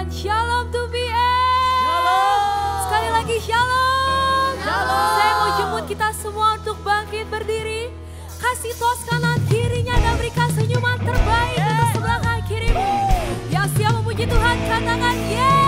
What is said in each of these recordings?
katakan shalom to BM. Sekali lagi shalom. Saya mau jemput kita semua untuk bangkit berdiri. Kasih tos kanan kirinya dan berikan senyuman terbaik untuk sebelah kanan kirimu. Yang siap memuji Tuhan katakan yeah.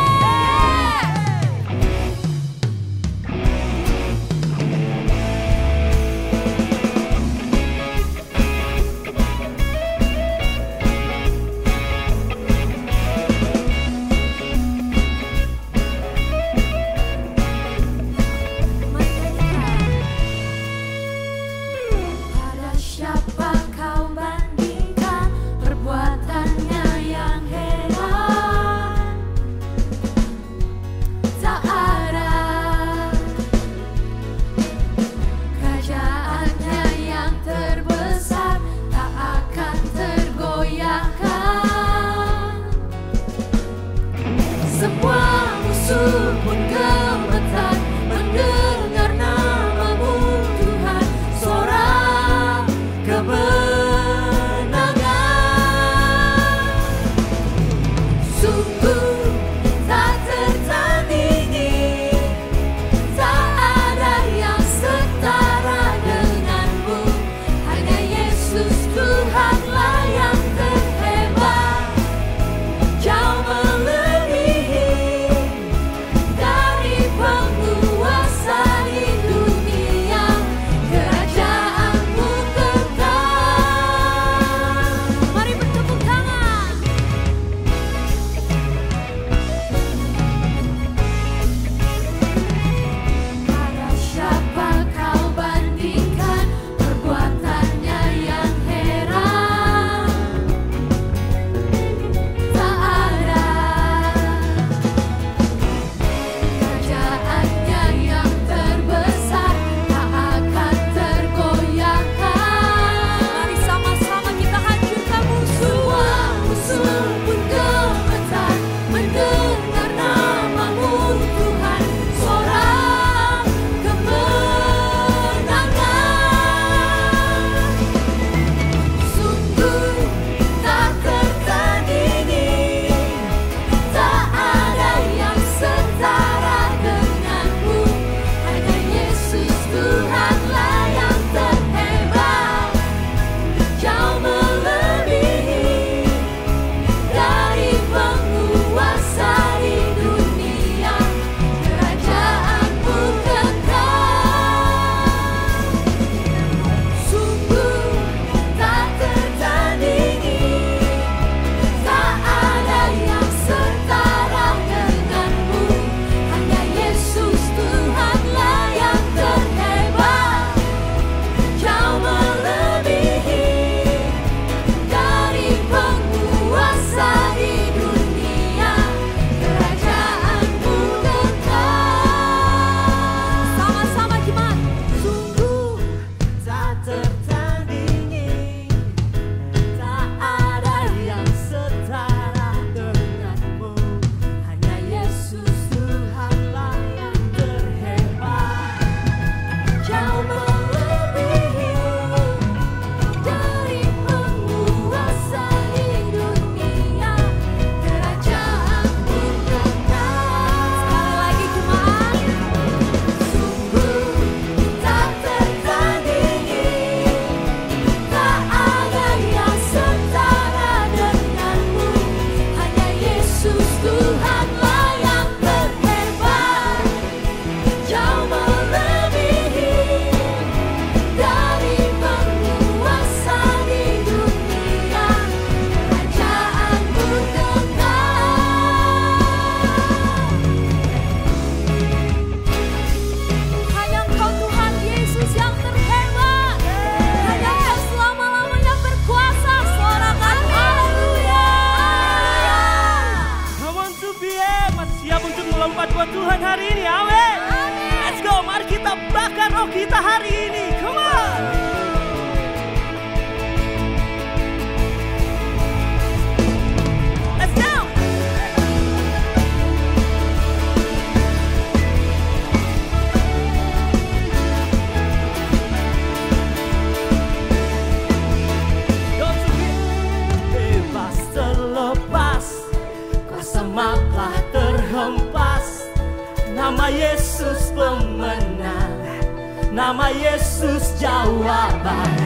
Yesus jawaban.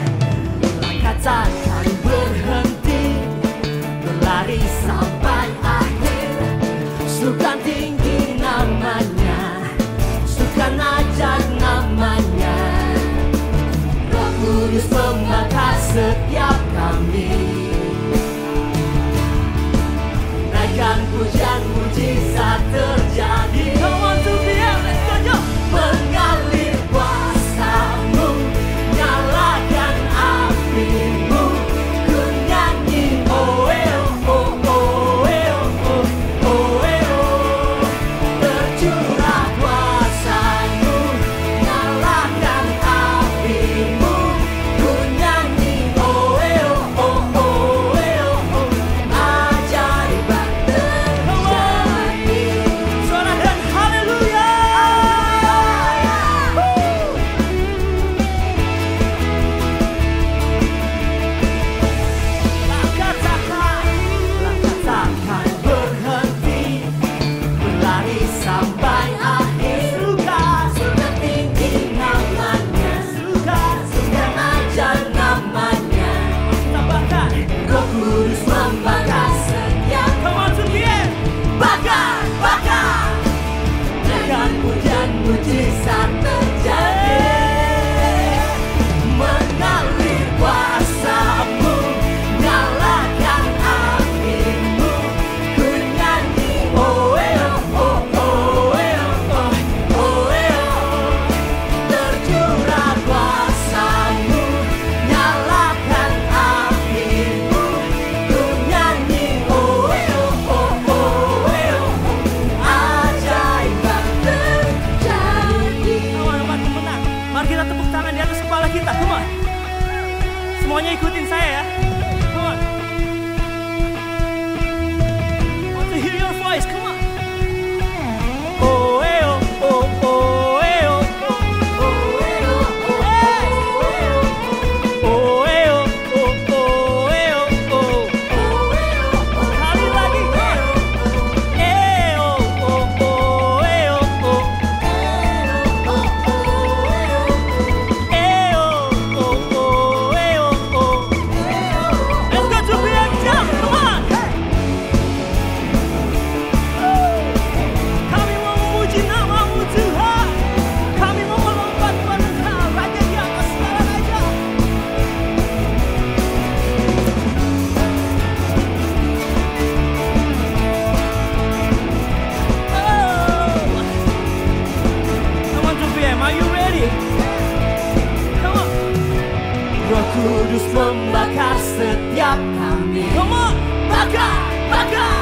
Langkah takkan berhenti, berlari sampai akhir. Sukan tinggi namanya, sukan ajar namanya. Roh Kudus membakar setiap kami. Naikkan pujian mujizat terjadi. Come on to be here, let's go yo. Mengalir kuasa-Mu, nyalakan api-Mu, ku nyanyi oh oh oh oh oh oh oh. Tercurah kuasa-Mu, nyalakan api-Mu, ku nyanyi oh oh oh oh oh. Ajaiban terjadi. Suara dan haleluya. Langkah takkan berhenti, berlari sampai akhir. Suka tinggi namanya, suka ajar namanya. Tambahkan Roh Kudus membakar setiap. Come on to the end. Bakar, bakar. Dengan pujian mujizat terjadi. Mengalir kuasa-Mu, nyalakan api-Mu, ku nyanyi oh oh oh oh oh oh. Tercurah kuasa-Mu, nyalakan api-Mu, ku nyanyi oh oh oh oh. Ajaiban terjadi. Mari kita tepuk tangan di atas kepala kita, come on. Semuanya ikutin saya ya. Come on. Want to hear your voice, come on. Oh oh oh oh oh oh oh oh oh. Sekali lagi. Oh oh oh oh. Let's go to be a jump, come on. Kami mau memuji nama-Mu Tuhan. Kami mau melompat pada Engkau, Raja di atas segala raja. Come on to PM, are you ready? Come on. Roh Kudus membakar setiap kami. Come on, bakar, bakar.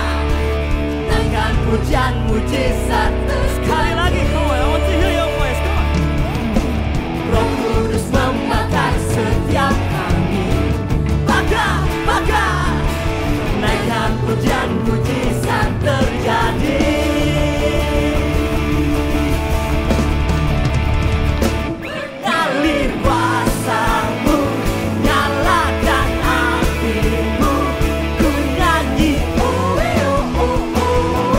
Naikkan pujian mujizat sekali lagi. Come on, I want to hear your voice. Come on. Roh Kudus membakar setiap kami. Bakar, bakar. Naikkan pujian mujizat terjadi. Mengalir kuasa-Mu, nyalakan api-Mu, ku nyanyi oh oh oh oh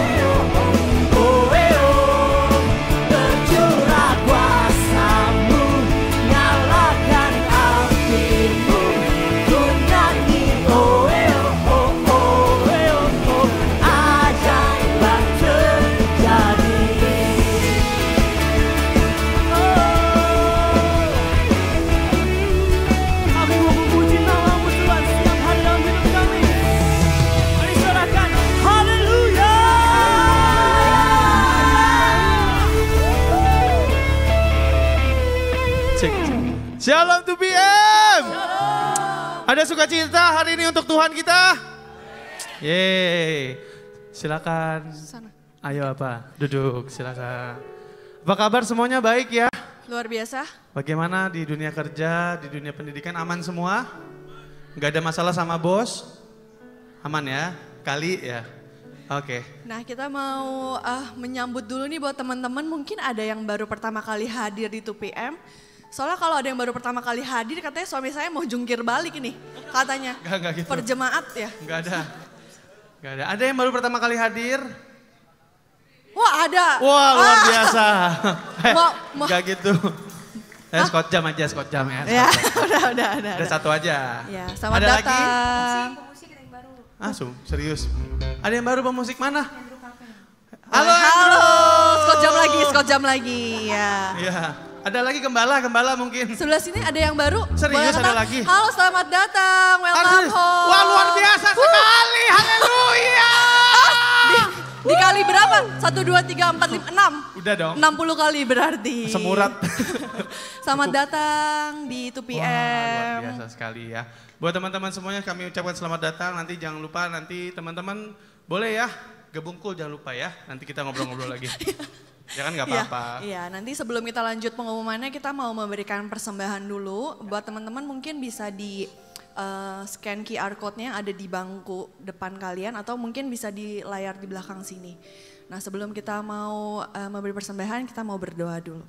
oh oh. Tercurah kuasa-Mu, nyalakan api-Mu, ku nyanyi oh oh oh oh. Ajaiban terjadi. Kami mau memuji nama-Mu Tuhan setiap hari dalam hidup kami. Mari sorakan haleluya. Cek. Shalom to BM. Ada sukacita hari ini untuk Tuhan kita? Yeay. Silakan. Ayo apa? Duduk, silakan. Apa kabar semuanya, baik ya? Luar biasa. Bagaimana di dunia kerja, di dunia pendidikan, aman semua? Nggak ada masalah sama bos? Aman ya? Kali ya? Oke. Nah, kita mau menyambut dulu nih buat teman-teman, mungkin ada yang baru pertama kali hadir di 2PM. Soalnya kalau ada yang baru pertama kali hadir, katanya suami saya mau jungkir balik ini, katanya. Enggak gitu. Perjemaat ya? Enggak ada. Enggak ada. Ada yang baru pertama kali hadir? Wah, ada. Wah, luar biasa. Mau- Enggak gitu. Scott jam aja, Scott jam ya. Ya, udah. Ada satu aja. Ya, selamat Ada lagi? datang. Serius. Ada yang baru pemusik mana? Halo, Scott jam lagi. Ya. Iya. Ada lagi gembala mungkin. Sebelah sini ada yang baru. Serius, Boleh ada kenal? lagi? Halo, selamat datang. Welcome home. Wah, luar biasa sekali. Haleluya. Dikali berapa? 1, 2, 3, 4, 5, 6. Udah dong. 60 kali berarti. Semurat. Selamat datang di 2PM. Wah, luar biasa sekali ya. Buat teman-teman semuanya kami ucapkan selamat datang. Nanti jangan lupa nanti teman-teman boleh ya gebungkul, jangan lupa ya. Nanti kita ngobrol-ngobrol lagi. Ya kan nggak apa-apa. Iya, nanti sebelum kita lanjut pengumumannya kita mau memberikan persembahan dulu. Buat teman-teman mungkin bisa di scan QR code-nya ada di bangku depan kalian atau mungkin bisa di layar di belakang sini. Nah sebelum kita mau memberi persembahan kita mau berdoa dulu.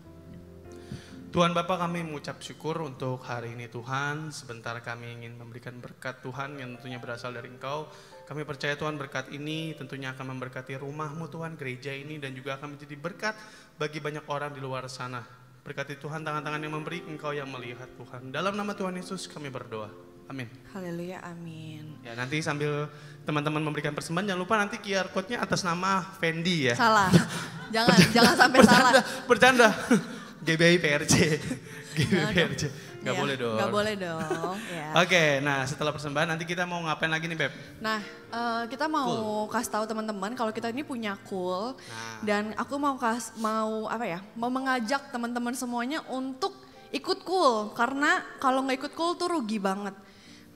Tuhan Bapa, kami mengucap syukur untuk hari ini Tuhan. Sebentar kami ingin memberikan berkat Tuhan yang tentunya berasal dari Engkau. Kami percaya Tuhan berkat ini tentunya akan memberkati rumah-Mu Tuhan, gereja ini dan juga akan menjadi berkat bagi banyak orang di luar sana. Berkati Tuhan, tangan-tangan yang memberi, Engkau yang melihat Tuhan. Dalam nama Tuhan Yesus kami berdoa. Amin. Haleluya, amin. Ya nanti sambil teman-teman memberikan persembahan jangan lupa nanti QR code-nya atas nama Fendi ya. Salah, jangan sampai salah. Bercanda. GBI PRC. GBI PRC. Gak Ya, boleh dong. Gak boleh dong. Ya. Oke, nah setelah persembahan nanti kita mau ngapain lagi nih Beb? Nah, kita mau kasih tahu teman-teman kalau kita ini punya Cool dan aku mau mengajak teman-teman semuanya untuk ikut Cool karena kalau nggak ikut Cool tuh rugi banget.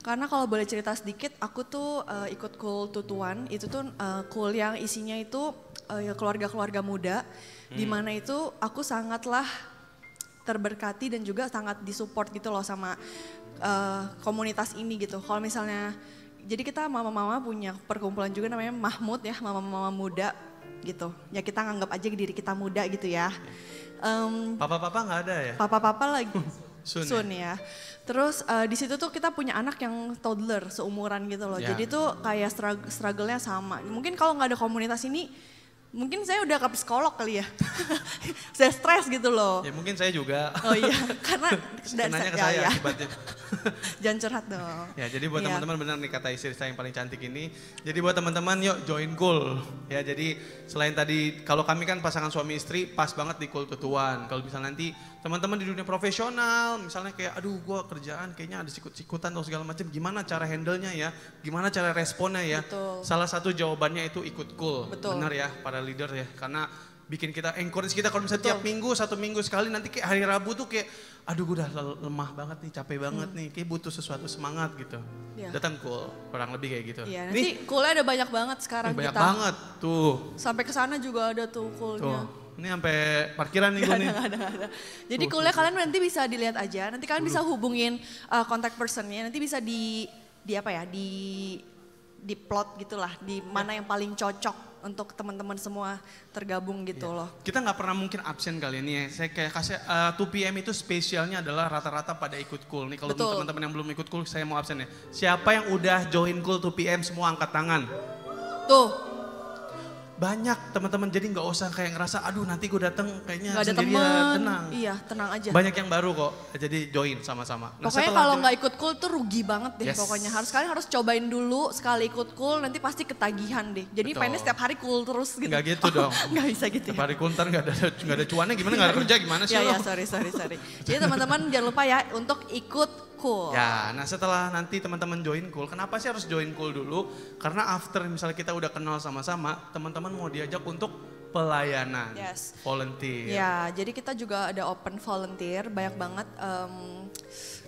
Karena kalau boleh cerita sedikit, aku tuh ikut Cool Tutuan, itu tuh Cool yang isinya itu keluarga-keluarga muda, di mana itu aku sangatlah terberkati dan juga sangat disupport gitu loh sama komunitas ini gitu. Kalau misalnya, jadi kita mama-mama punya perkumpulan juga namanya Mahmud ya, mama-mama muda gitu. Ya kita nganggap aja diri kita muda gitu ya. Papa-papa nggak ada ya? Papa-papa lagi Soon ya. Terus di situ tuh kita punya anak yang toddler seumuran gitu loh. Ya. Jadi tuh kayak struggle-nya sama. Mungkin kalau nggak ada komunitas ini, mungkin saya udah ke psikolog kali ya. Saya stres gitu loh. Ya mungkin saya juga. Oh iya, karena Kenanya ke saya akibatnya. Jangan curhat dong. Ya jadi buat Iya. teman-teman benar nih kata istri saya yang paling cantik ini. Jadi buat teman-teman yuk join Cool. Ya jadi selain tadi kalau kami kan pasangan suami istri pas banget di Cool Tutuan. Kalau misalnya nanti teman-teman di dunia profesional misalnya kayak aduh gue kerjaan kayaknya ada sikut-sikutan atau segala macam, gimana cara handle-nya ya, gimana cara responnya ya. Betul. Salah satu jawabannya itu ikut Cool. Betul. Benar ya para leader ya, karena bikin kita encourage kita kalau misalnya tiap minggu, 1 minggu sekali nanti kayak hari Rabu tuh kayak aduh gue udah lemah banget nih, capek banget nih, kayak butuh sesuatu semangat gitu. Iya. Datang Cool, kurang lebih kayak gitu. Iya, Nih, nanti Cool-nya ada banyak banget sekarang banyak kita. banget tuh. Sampai ke sana juga ada tuh Cool-nya. Tuh. Ini sampai parkiran nih gue nih. Ada. Jadi Cool-nya kalian nanti bisa dilihat aja. Nanti kalian bisa hubungin contact person-nya. Nanti bisa di plot gitulah, di mana yang paling cocok untuk teman-teman semua tergabung gitu loh. Kita nggak pernah mungkin absen kali ini ya. Saya kayak kasih 2PM itu spesialnya adalah rata-rata pada ikut Cool. Nih kalau Betul. teman-teman yang belum ikut Cool saya mau absen ya. Siapa yang udah join Cool 2PM semua angkat tangan. Tuh, Banyak teman-teman, jadi nggak usah kayak ngerasa aduh nanti gue datang kayaknya nggak ada sendirian. teman. Tenang. Iya, tenang aja. Banyak yang baru kok, jadi join sama-sama. Nah, Pokoknya setelah kalau join- nggak ikut Cool tuh rugi banget deh Yes. pokoknya. Kalian harus cobain dulu sekali ikut Cool, nanti pasti ketagihan deh. Jadi Betul. pengennya setiap hari Cool terus gitu. Nggak gitu dong. Nggak bisa gitu Tiap ya. hari Cool ntar nggak ada cuannya gimana, nggak ada kerja gimana sih lo? Ya sorry. Jadi teman-teman jangan lupa ya untuk ikut Cool. Ya, nah setelah nanti teman-teman join Cool, kenapa sih harus join Cool dulu? Karena after misalnya kita udah kenal sama-sama, teman-teman mau diajak untuk pelayanan, Yes. volunteer. Ya, jadi kita juga ada open volunteer, banyak banget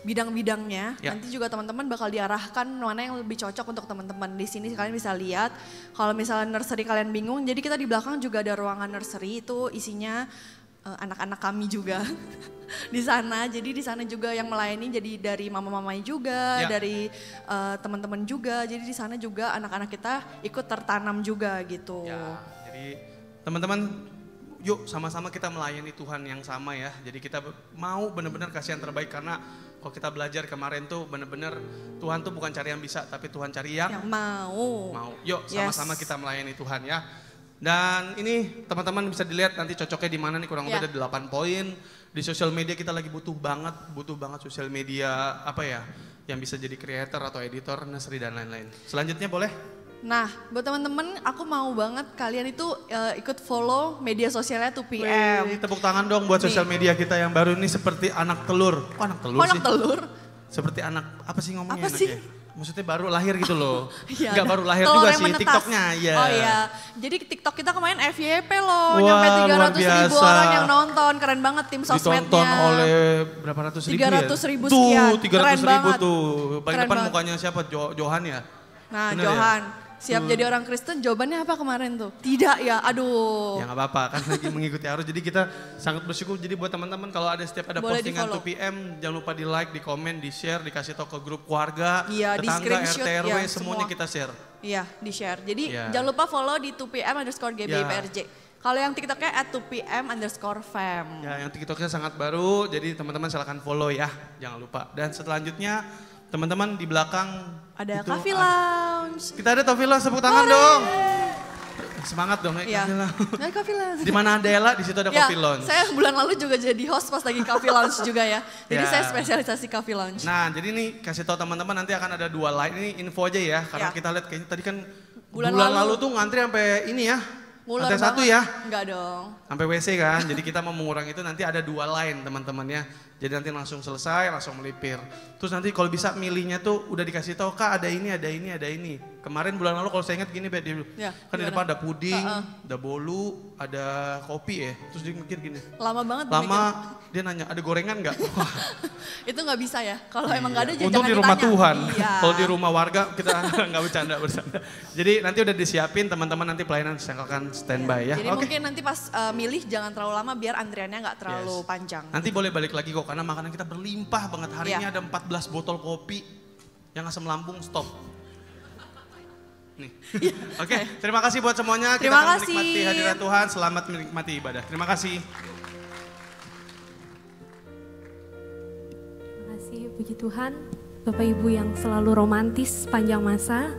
bidang-bidangnya. Ya. Nanti juga teman-teman bakal diarahkan mana yang lebih cocok untuk teman-teman. Di sini kalian bisa lihat, kalau misalnya nursery kalian bingung, jadi kita di belakang juga ada ruangan nursery, itu isinya anak-anak kami juga di sana. Jadi di sana juga yang melayani jadi dari mama-mamanya juga, Ya. dari teman-teman juga. Jadi di sana juga anak-anak kita ikut tertanam juga gitu. Ya, jadi teman-teman yuk sama-sama kita melayani Tuhan yang sama ya. Jadi kita mau benar-benar kasih yang terbaik karena kalau kita belajar kemarin tuh benar-benar Tuhan tuh bukan cari yang bisa tapi Tuhan cari yang mau. Yuk sama-sama Yes. kita melayani Tuhan ya. Dan ini teman-teman bisa dilihat nanti cocoknya di mana nih, kurang lebih Ya. ada 8 poin. Di sosial media kita lagi butuh banget sosial media apa ya, yang bisa jadi creator atau editor, nursery dan lain-lain. Selanjutnya boleh? Nah, buat teman-teman, aku mau banget kalian itu ikut follow media sosialnya 2PM. Wih, tepuk tangan dong buat sosial media kita yang baru ini seperti anak telur. Oh, anak telur sih. Anak telur? Seperti anak, apa sih ngomongnya Apa sih? Maksudnya baru lahir gitu loh. Iya, Enggak baru lahir telur juga yang sih, menetas. TikToknya. Iya. Oh iya, jadi TikTok kita kemarin FYP loh, Wah, nyampe luar 300.000 biasa. orang yang nonton, keren banget tim sosmednya. Ditonton oleh berapa ratus ribu 300.000 ya? sekian, Tuh, 300.000 keren banget. tuh. Paling Keren depan banget. mukanya siapa? Johan ya? Nah, Bener Johan, ya? siap jadi orang Kristen, jawabannya apa kemarin tuh? Tidak ya, aduh. Ya nggak apa-apa, kan lagi mengikuti arus. Jadi kita sangat bersyukur. Jadi buat teman-teman kalau ada setiap ada Boleh postingan di-follow. 2PM, jangan lupa di like, di komen, di share, dikasih tau ke grup keluarga, Iya, di tetangga, screenshot, RT, RW, ya, semuanya semua. kita share. Iya, di share. Jadi Iya. jangan lupa follow di 2PM_GBIPRJ. Ya. Kalau yang TikToknya @2PM_fam. Ya, yang TikToknya sangat baru, jadi teman-teman silahkan follow ya, jangan lupa. Dan selanjutnya teman-teman di belakang Ada itu Coffee Lounge. Kita ada Coffee Lounge, tepuk tangan dong. Semangat dong ya, Iya. Coffee Lounge. Ada Coffee Lounge. Di mana ada Ella, di situ ada Ya, Coffee Lounge. saya bulan lalu juga jadi host pas lagi Coffee Lounge juga ya. Jadi Ya. saya spesialisasi Coffee Lounge. Nah, jadi nih kasih tahu teman-teman nanti akan ada 2 line. Ini info aja ya, karena Ya. kita lihat kayaknya tadi kan Bulan bulan lalu lalu tuh ngantri sampai ini ya. Muler Lantai 1 banget. ya. Enggak dong. Sampai WC kan. Jadi kita mau mengurangi itu, nanti ada 2 line teman-teman ya. Jadi nanti langsung selesai, langsung melipir. Terus nanti kalau bisa milihnya tuh udah dikasih tahu, Kak ada ini, ada ini, ada ini. Kemarin bulan lalu kalau saya ingat gini, Bet, Ya, kan di gimana? depan ada puding, ada bolu, ada kopi ya. Terus dia mikir gini, Lama banget lama dia nanya ada gorengan nggak? Wah, Itu nggak bisa ya. Kalau emang nggak ada untung jangan di rumah ditanya. Tuhan. Iya. Kalau di rumah warga kita nggak bercanda. Jadi nanti udah disiapin teman-teman, nanti pelayanan akan standby ya. Jadi Oke. mungkin nanti pas milih jangan terlalu lama biar antriannya nggak terlalu Yes. panjang. Nanti boleh balik lagi kok karena makanan kita berlimpah banget. Hari Iya. ini ada 14 botol kopi yang asam lambung stop. Nih. Oke, terima kasih buat semuanya. Kita Terima akan kasih. menikmati hadirat Tuhan. Selamat menikmati ibadah. Terima kasih. Terima kasih, puji Tuhan. Bapak Ibu yang selalu romantis sepanjang masa.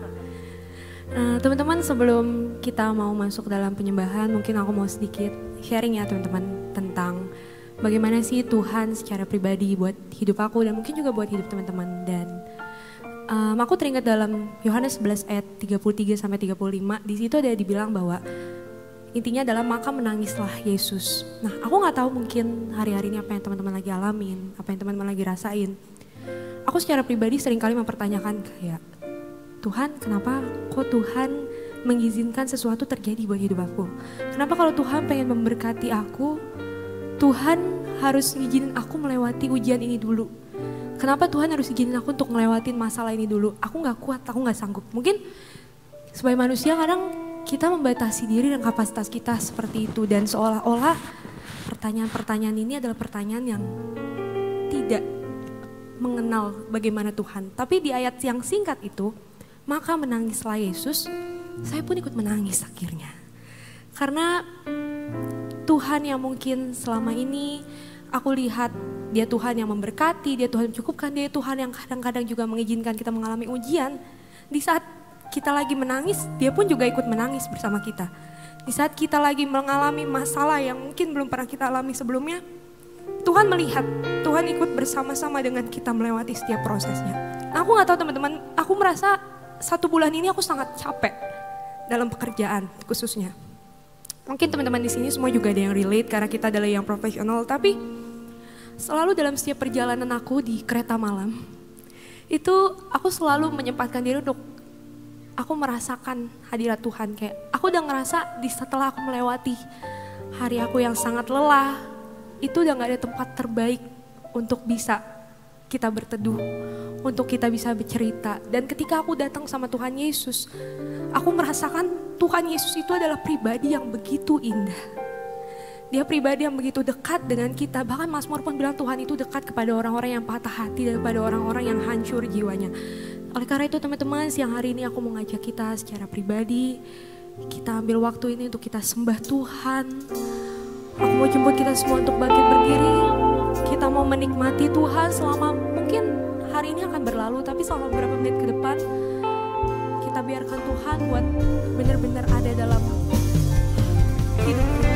Teman-teman, sebelum kita mau masuk dalam penyembahan, mungkin aku mau sedikit sharing ya teman-teman tentang bagaimana sih Tuhan secara pribadi buat hidup aku dan mungkin juga buat hidup teman-teman. Dan aku teringat dalam Yohanes 11 ayat 33 sampai 35, di situ ada dibilang bahwa intinya adalah maka menangislah Yesus. Nah, aku nggak tahu mungkin hari-hari ini apa yang teman-teman lagi alamin, apa yang teman-teman lagi rasain. Aku secara pribadi seringkali mempertanyakan kayak, Tuhan kenapa kok Tuhan mengizinkan sesuatu terjadi buat hidup aku? Kenapa kalau Tuhan pengen memberkati aku, Tuhan harus ngizinin aku melewati ujian ini dulu? Kenapa Tuhan harus izinin aku untuk ngelewatin masalah ini dulu? Aku gak kuat, aku gak sanggup. Mungkin sebagai manusia kadang kita membatasi diri dan kapasitas kita seperti itu. Dan seolah-olah pertanyaan-pertanyaan ini adalah pertanyaan yang tidak mengenal bagaimana Tuhan. Tapi di ayat yang singkat itu, maka menangislah Yesus, saya pun ikut menangis akhirnya. Karena Tuhan yang mungkin selama ini aku lihat dia Tuhan yang memberkati, dia Tuhan yang cukupkan, dia Tuhan yang kadang-kadang juga mengizinkan kita mengalami ujian. Di saat kita lagi menangis, dia pun juga ikut menangis bersama kita. Di saat kita lagi mengalami masalah yang mungkin belum pernah kita alami sebelumnya, Tuhan melihat, Tuhan ikut bersama-sama dengan kita melewati setiap prosesnya. Nah, aku gak tahu teman-teman, aku merasa 1 bulan ini aku sangat capek dalam pekerjaan khususnya. Mungkin teman-teman di sini semua juga ada yang relate karena kita adalah yang profesional, tapi selalu dalam setiap perjalanan aku di kereta malam, itu aku selalu menyempatkan diri untuk aku merasakan hadirat Tuhan. Kayak aku udah ngerasa setelah aku melewati hari aku yang sangat lelah, itu udah gak ada tempat terbaik untuk bisa kita berteduh, untuk kita bisa bercerita. Dan ketika aku datang sama Tuhan Yesus, aku merasakan Tuhan Yesus itu adalah pribadi yang begitu indah. Dia pribadi yang begitu dekat dengan kita. Bahkan Mazmur pun bilang Tuhan itu dekat kepada orang-orang yang patah hati dan kepada orang-orang yang hancur jiwanya. Oleh karena itu teman-teman, siang hari ini aku mau ngajak kita secara pribadi, kita ambil waktu ini untuk kita sembah Tuhan. Aku mau jemput kita semua untuk bangkit berdiri. Kita mau menikmati Tuhan selama mungkin hari ini akan berlalu, tapi selama beberapa menit ke depan kita biarkan Tuhan buat benar-benar ada dalam hidup kita.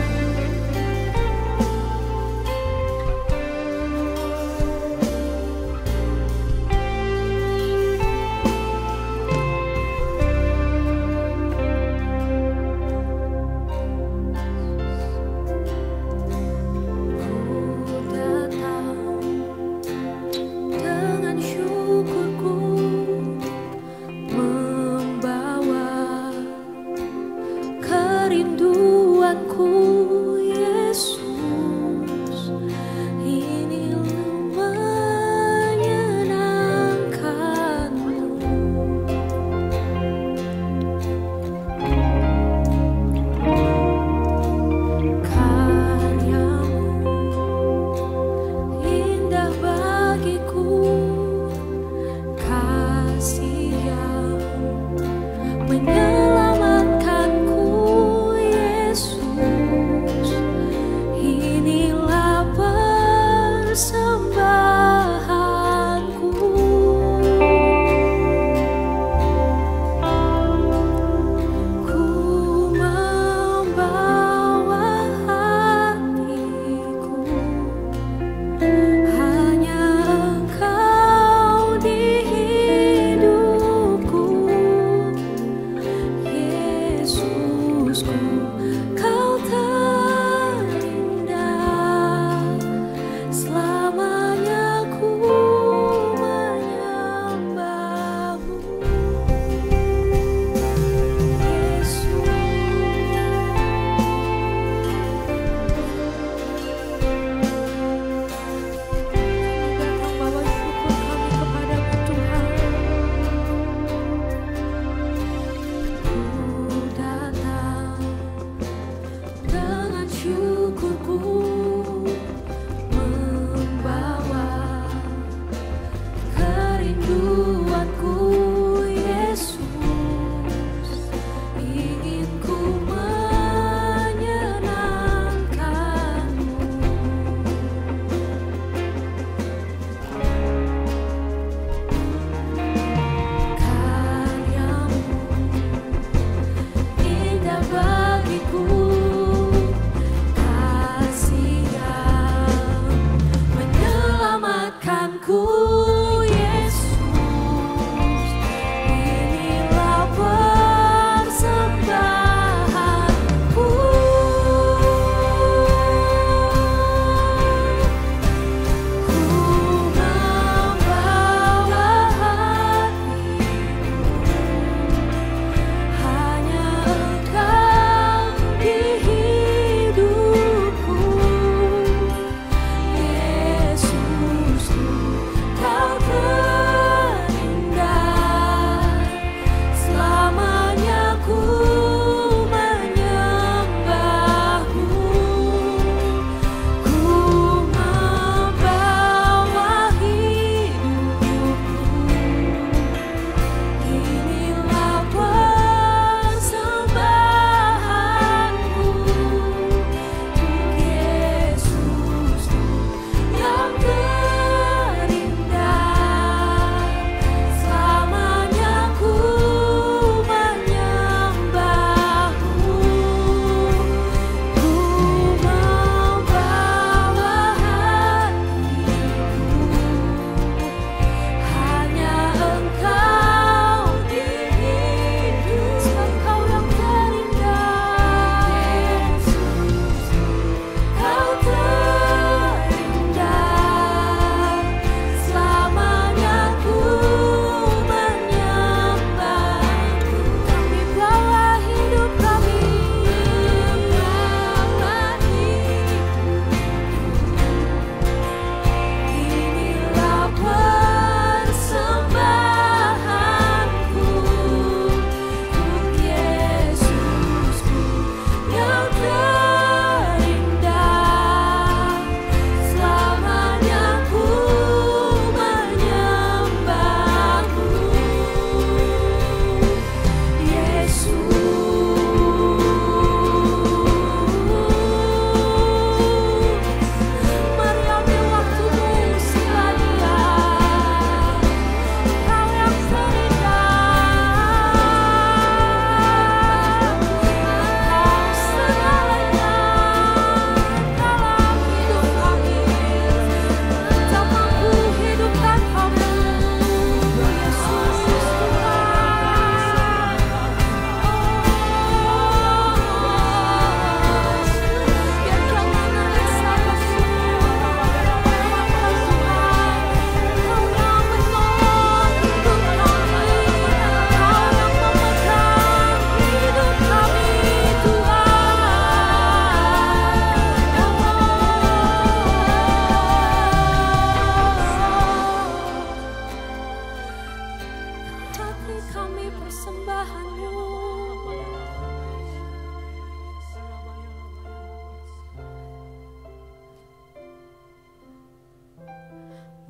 kami persembahan-Mu.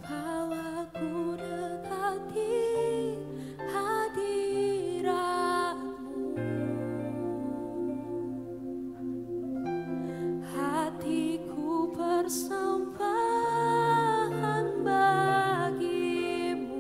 Bawa ku dekati hadirat-Mu. Hatiku persembahan bagi-Mu.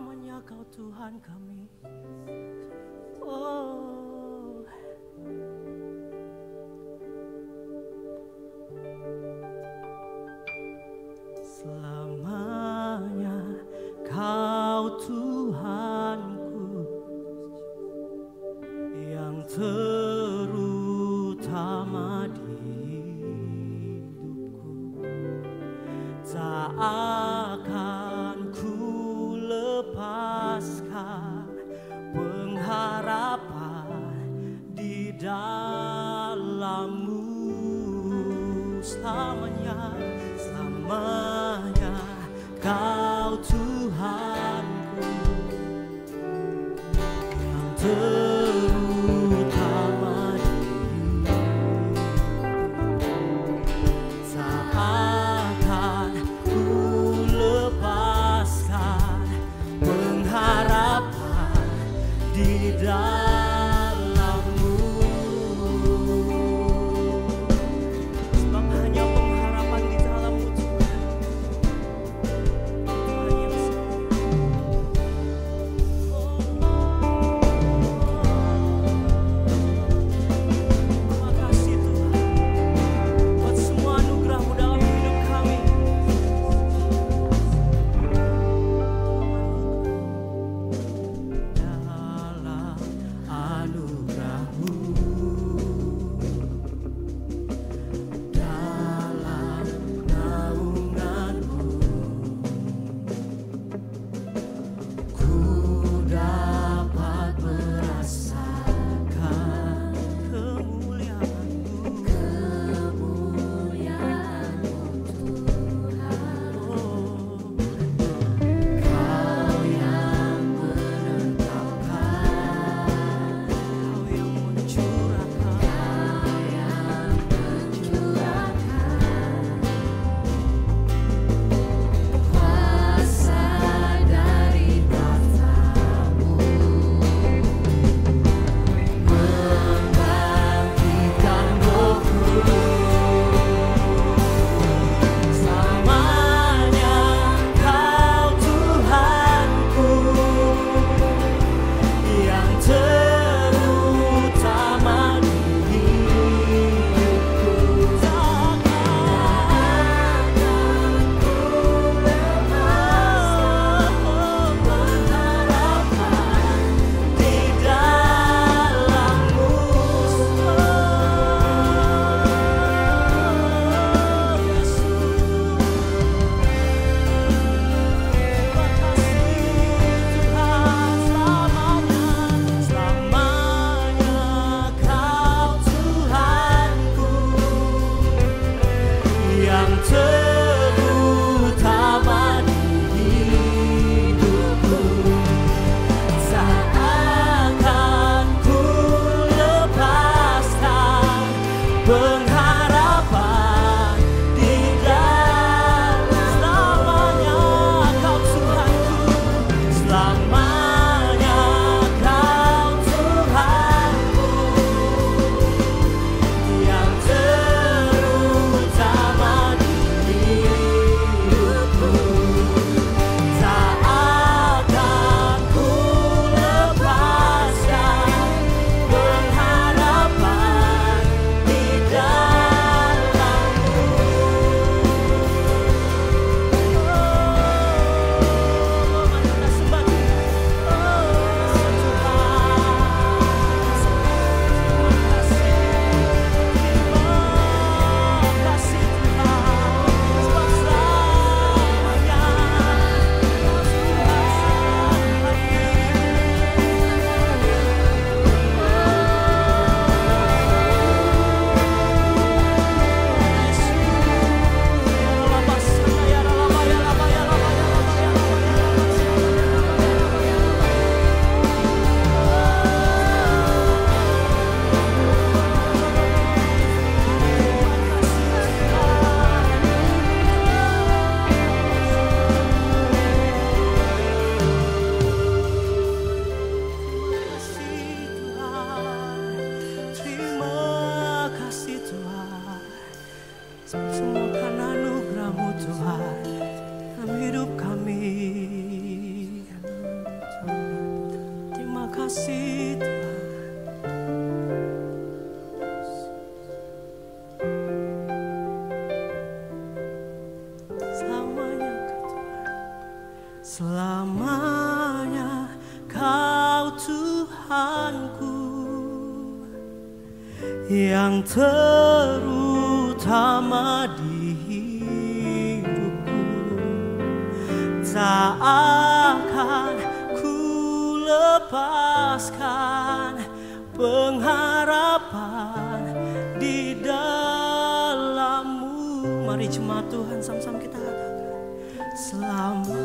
selamanya Kau Tuhan kami. Oh, selamanya Kau Tuhanku yang terutama di hidupku. Tak akan ku lepaskan pengharapan di dalam-Mu. Selamanya, selamanya Kau Tuhanku yang terutama di hidupku. Tak akan ku lepaskan Selamanya Kau Tuhanku, yang terutama di hidupku. Tak akan ku lepaskan pengharapan di dalam-Mu. Mari jemaat Tuhan sama-sama kita katakan, selama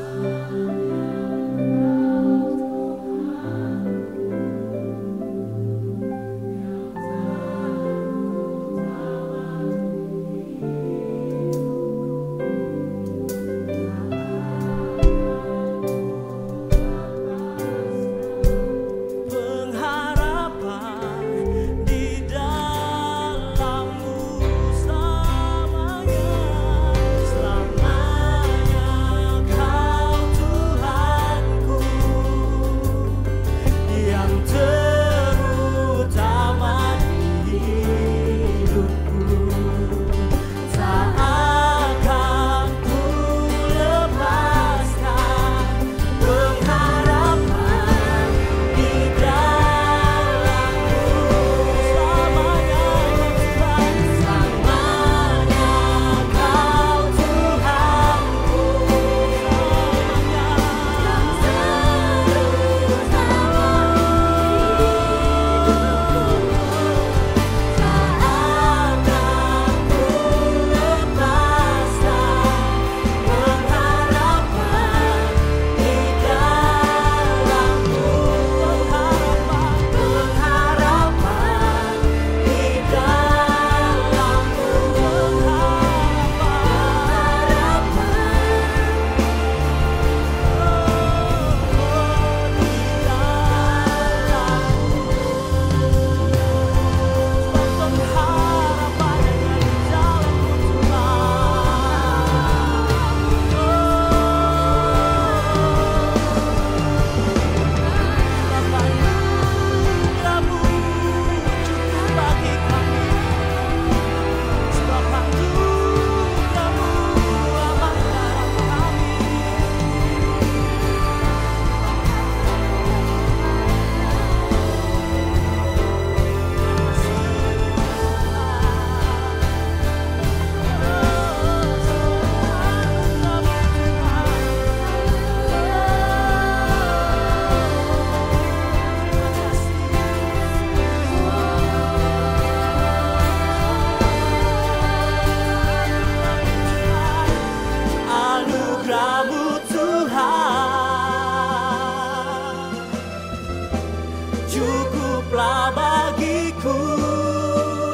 cukuplah bagiku.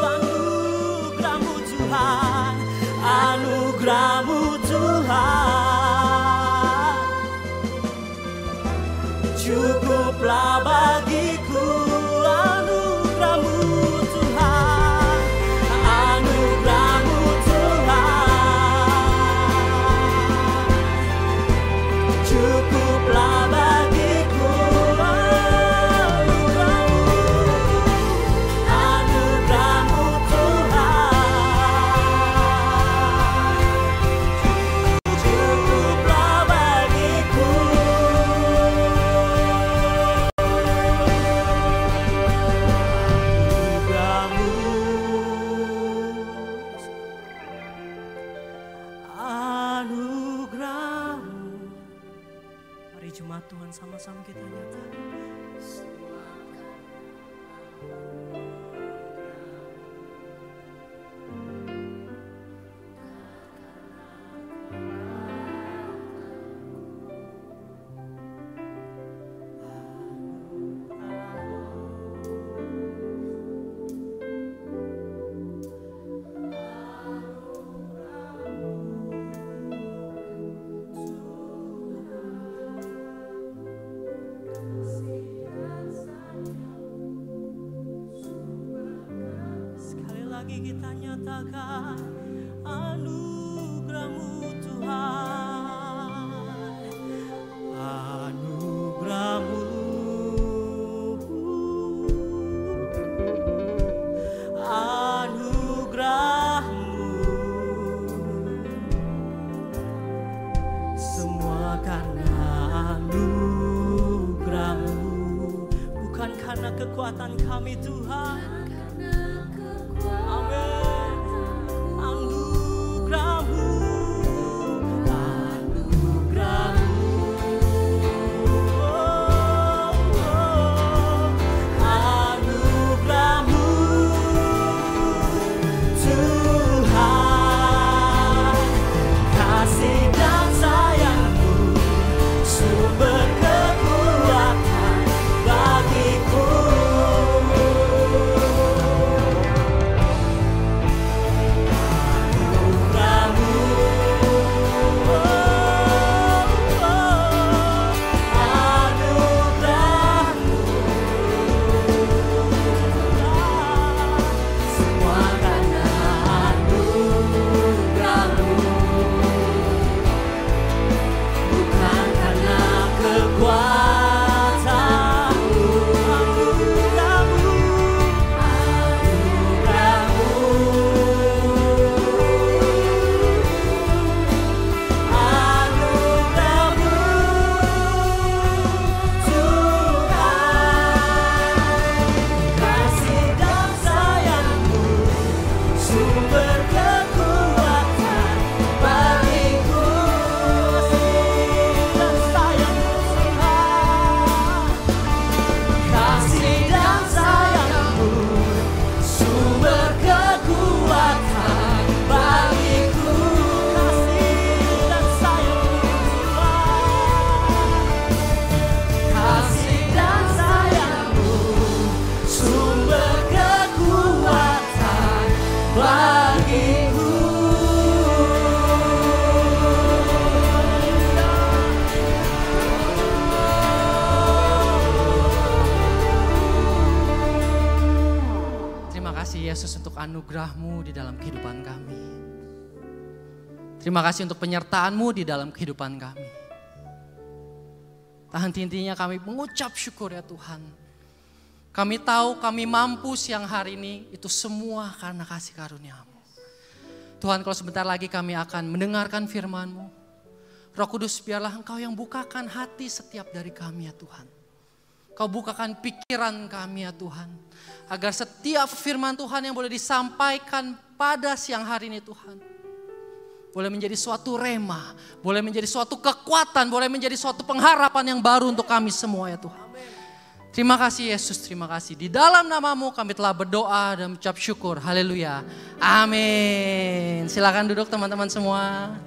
Anugerah-Mu Tuhan, anugerah-Mu Tuhan, cukuplah bagiku. Anugerah-Mu Tuhan, anugerah-Mu Tuhan, cukuplah bagiku. Jemaat Tuhan, sama-sama kita nyatakan. Kita nyatakan anugerah-Mu Tuhan, anugerah-Mu, anugerah-Mu, semua karena kekuatan kami Tuhan. Amin. Anugerah-Mu, anugerah-Mu. Yesus untuk anugerah-Mu di dalam kehidupan kami. Terima kasih untuk penyertaan-Mu di dalam kehidupan kami. Tak henti-hentinya kami mengucap syukur ya Tuhan. Kami tahu kami mampu siang hari ini itu semua karena kasih karunia-Mu. Tuhan, kalau sebentar lagi kami akan mendengarkan firman-Mu. Roh Kudus, biarlah Engkau yang bukakan hati setiap dari kami ya Tuhan. Kau bukakan pikiran kami ya Tuhan. Agar setiap firman Tuhan yang boleh disampaikan pada siang hari ini Tuhan. Boleh menjadi suatu rema, boleh menjadi suatu kekuatan, boleh menjadi suatu pengharapan yang baru untuk kami semua ya Tuhan. Terima kasih Yesus, terima kasih. Di dalam nama-Mu kami telah berdoa dan mengucap syukur. Haleluya. Amin. Silakan duduk teman-teman semua.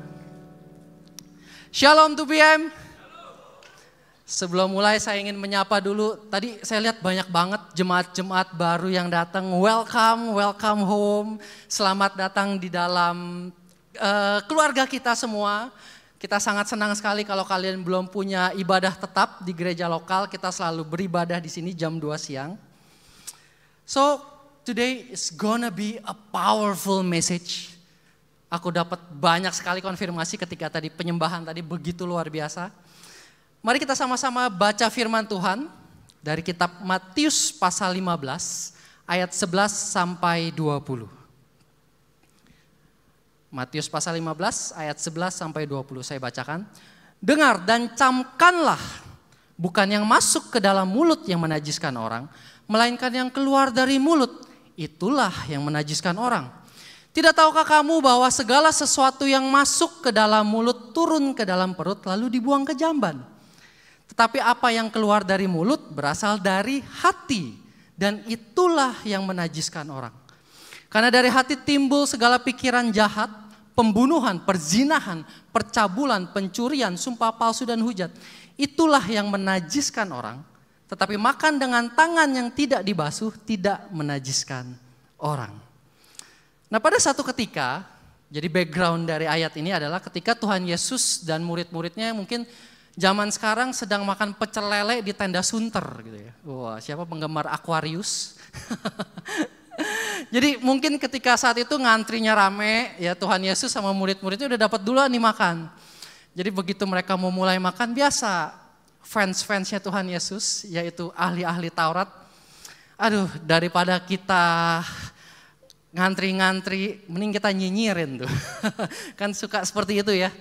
Shalom 2PM. Sebelum mulai saya ingin menyapa dulu. Tadi saya lihat banyak banget jemaat-jemaat baru yang datang. Welcome, welcome home. Selamat datang di dalam keluarga kita semua. Kita sangat senang sekali kalau kalian belum punya ibadah tetap di gereja lokal. Kita selalu beribadah di sini jam 2 siang. So today is gonna be a powerful message. Aku dapat banyak sekali konfirmasi ketika tadi penyembahan tadi begitu luar biasa. Mari kita sama-sama baca firman Tuhan dari kitab Matius pasal 15 ayat 11 sampai 20. Matius pasal 15 ayat 11 sampai 20 saya bacakan. Dengar dan camkanlah, bukan yang masuk ke dalam mulut yang menajiskan orang, melainkan yang keluar dari mulut, itulah yang menajiskan orang. Tidak tahukah kamu bahwa segala sesuatu yang masuk ke dalam mulut turun ke dalam perut lalu dibuang ke jamban? Tetapi apa yang keluar dari mulut berasal dari hati, dan itulah yang menajiskan orang. Karena dari hati timbul segala pikiran jahat, pembunuhan, perzinahan, percabulan, pencurian, sumpah palsu dan hujat. Itulah yang menajiskan orang. Tetapi makan dengan tangan yang tidak dibasuh tidak menajiskan orang. Nah, pada satu ketika, jadi background dari ayat ini adalah ketika Tuhan Yesus dan murid-muridnya mungkin zaman sekarang sedang makan pecel lele di tenda sunter gitu ya. Wah, siapa penggemar Aquarius? Jadi mungkin ketika saat itu ngantrinya rame, ya Tuhan Yesus sama murid-muridnya udah dapat duluan nih makan. Jadi begitu mereka mau mulai makan, biasa fans-fansnya Tuhan Yesus, yaitu ahli-ahli Taurat. Aduh, daripada kita ngantri-ngantri, mending kita nyinyirin tuh. Kan suka seperti itu ya.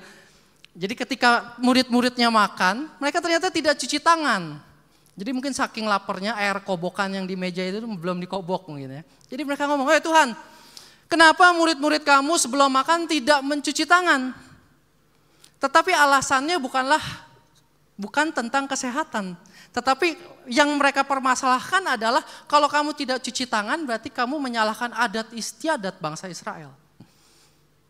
Jadi ketika murid-muridnya makan, mereka ternyata tidak cuci tangan. Jadi mungkin saking laparnya air kobokan yang di meja itu belum dikobok mungkin ya. Jadi mereka ngomong, "Hei Tuhan, kenapa murid-murid kamu sebelum makan tidak mencuci tangan?" Tetapi alasannya bukan tentang kesehatan. Tetapi yang mereka permasalahkan adalah kalau kamu tidak cuci tangan berarti kamu menyalahkan adat istiadat bangsa Israel.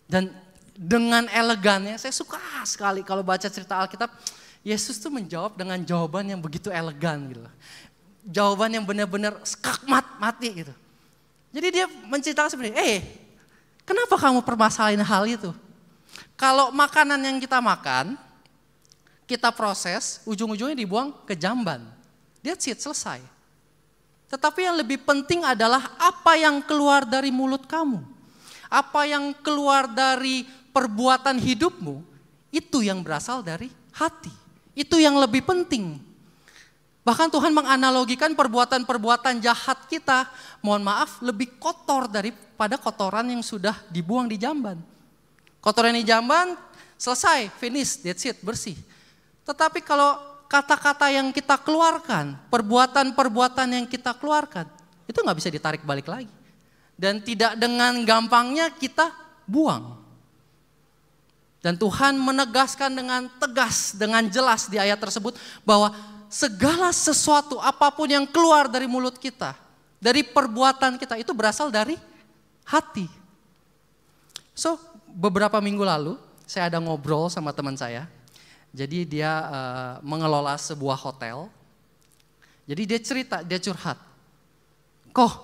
Dan dengan elegannya, saya suka sekali kalau baca cerita Alkitab, Yesus tuh menjawab dengan jawaban yang begitu elegan gitu. Jawaban yang benar-benar skakmat mati gitu. Jadi dia menceritakan sebenarnya, kenapa kamu permasalahin hal itu? Kalau makanan yang kita makan, kita proses, ujung-ujungnya dibuang ke jamban. That's it, selesai. Tetapi yang lebih penting adalah apa yang keluar dari mulut kamu. Apa yang keluar dari perbuatan hidupmu, itu yang berasal dari hati. Itu yang lebih penting. Bahkan Tuhan menganalogikan perbuatan-perbuatan jahat kita, mohon maaf, lebih kotor daripada kotoran yang sudah dibuang di jamban. Kotoran di jamban, selesai, finish, that's it, bersih. Tetapi kalau kata-kata yang kita keluarkan, perbuatan-perbuatan yang kita keluarkan, itu nggak bisa ditarik balik lagi. Dan tidak dengan gampangnya kita buang. Dan Tuhan menegaskan dengan tegas, dengan jelas di ayat tersebut bahwa segala sesuatu apapun yang keluar dari mulut kita, dari perbuatan kita itu berasal dari hati. So, beberapa minggu lalu saya ada ngobrol sama teman saya. Jadi dia mengelola sebuah hotel. Jadi dia cerita, dia curhat. "Kok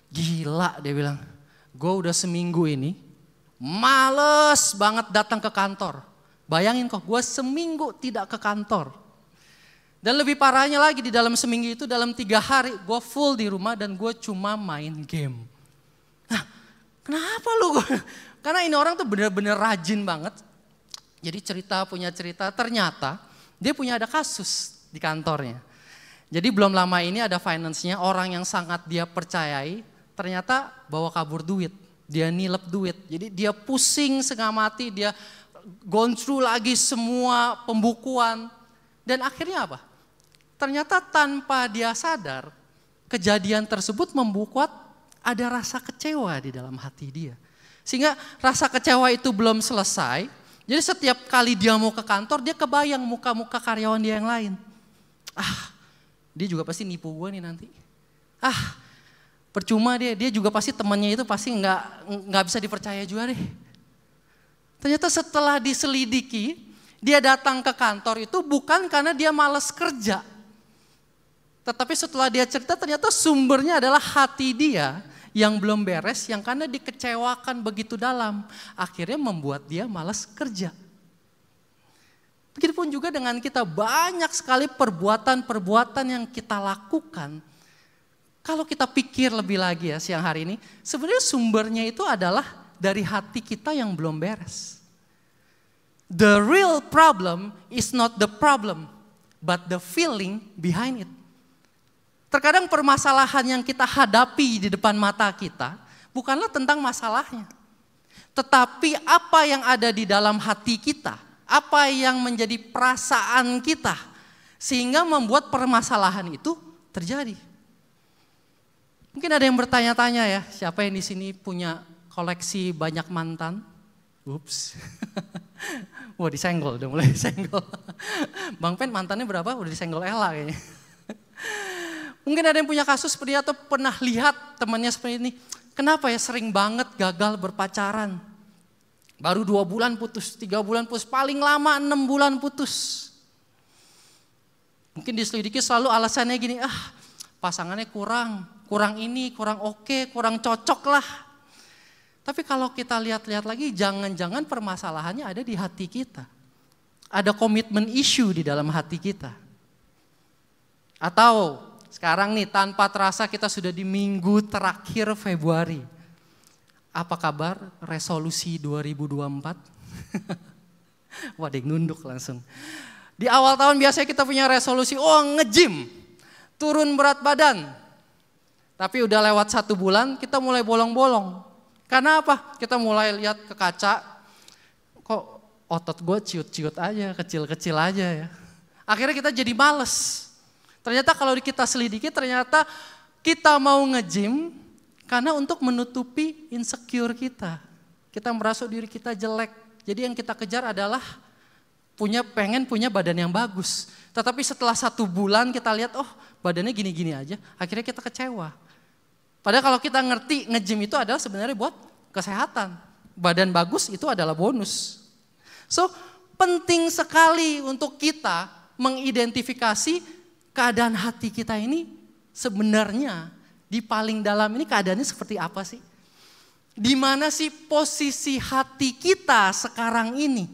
gila," dia bilang, "gue udah seminggu ini males banget datang ke kantor. Bayangin kok, gue seminggu tidak ke kantor. Dan lebih parahnya lagi di dalam seminggu itu, dalam 3 hari gue full di rumah dan gue cuma main game." Nah, kenapa lu? Karena ini orang tuh bener-bener rajin banget. Jadi punya cerita, ternyata dia punya ada kasus di kantornya. Jadi belum lama ini ada finance-nya, orang yang sangat dia percayai, ternyata bawa kabur duit. Dia nilep duit, jadi dia pusing setengah mati, dia gone through lagi semua pembukuan. Dan akhirnya apa? Ternyata tanpa dia sadar, kejadian tersebut membuat ada rasa kecewa di dalam hati dia. Sehingga rasa kecewa itu belum selesai, jadi setiap kali dia mau ke kantor, dia kebayang muka-muka karyawan dia yang lain. Dia juga pasti nipu gue nih nanti. Percuma dia juga pasti temannya itu pasti nggak bisa dipercaya juga deh. Ternyata setelah diselidiki, dia datang ke kantor itu bukan karena dia malas kerja. Tetapi setelah dia cerita ternyata sumbernya adalah hati dia yang belum beres, yang karena dikecewakan begitu dalam. Akhirnya membuat dia malas kerja. Begitupun juga dengan kita, banyak sekali perbuatan-perbuatan yang kita lakukan. Kalau kita pikir lebih lagi ya siang hari ini, sebenarnya sumbernya itu adalah dari hati kita yang belum beres. The real problem is not the problem, but the feeling behind it. Terkadang permasalahan yang kita hadapi di depan mata kita bukanlah tentang masalahnya. Tetapi apa yang ada di dalam hati kita, apa yang menjadi perasaan kita, sehingga membuat permasalahan itu terjadi. Mungkin ada yang bertanya-tanya ya, siapa yang di sini punya koleksi banyak mantan? Ups. Wah, disenggol, udah mulai disenggol. Bang Pen mantannya berapa? Udah disenggol Ella kayaknya. Mungkin ada yang punya kasus seperti atau pernah lihat temannya seperti ini. Kenapa ya sering banget gagal berpacaran? Baru 2 bulan putus, 3 bulan putus, paling lama 6 bulan putus. Mungkin diselidiki selalu alasannya gini, pasangannya kurang ini, kurang oke, kurang cocok lah. Tapi kalau kita lihat-lihat lagi, jangan-jangan permasalahannya ada di hati kita. Ada komitmen issue di dalam hati kita. Atau sekarang nih tanpa terasa kita sudah di minggu terakhir Februari. Apa kabar resolusi 2024? Wah, ada yang nunduk langsung. Di awal tahun biasanya kita punya resolusi, nge-gym, turun berat badan. Tapi udah lewat 1 bulan kita mulai bolong-bolong. Karena apa? Kita mulai lihat ke kaca, kok otot gue ciut-ciut aja, kecil-kecil aja ya. Akhirnya kita jadi males. Ternyata kalau kita selidiki, ternyata kita mau nge-gym karena untuk menutupi insecure kita. Kita merasa diri kita jelek. Jadi yang kita kejar adalah pengen punya badan yang bagus. Tetapi setelah 1 bulan kita lihat, oh badannya gini-gini aja, akhirnya kita kecewa. Padahal kalau kita ngerti nge-gym itu adalah sebenarnya buat kesehatan. Badan bagus itu adalah bonus. So penting sekali untuk kita mengidentifikasi keadaan hati kita ini sebenarnya di paling dalam ini keadaannya seperti apa sih? Di mana sih posisi hati kita sekarang ini?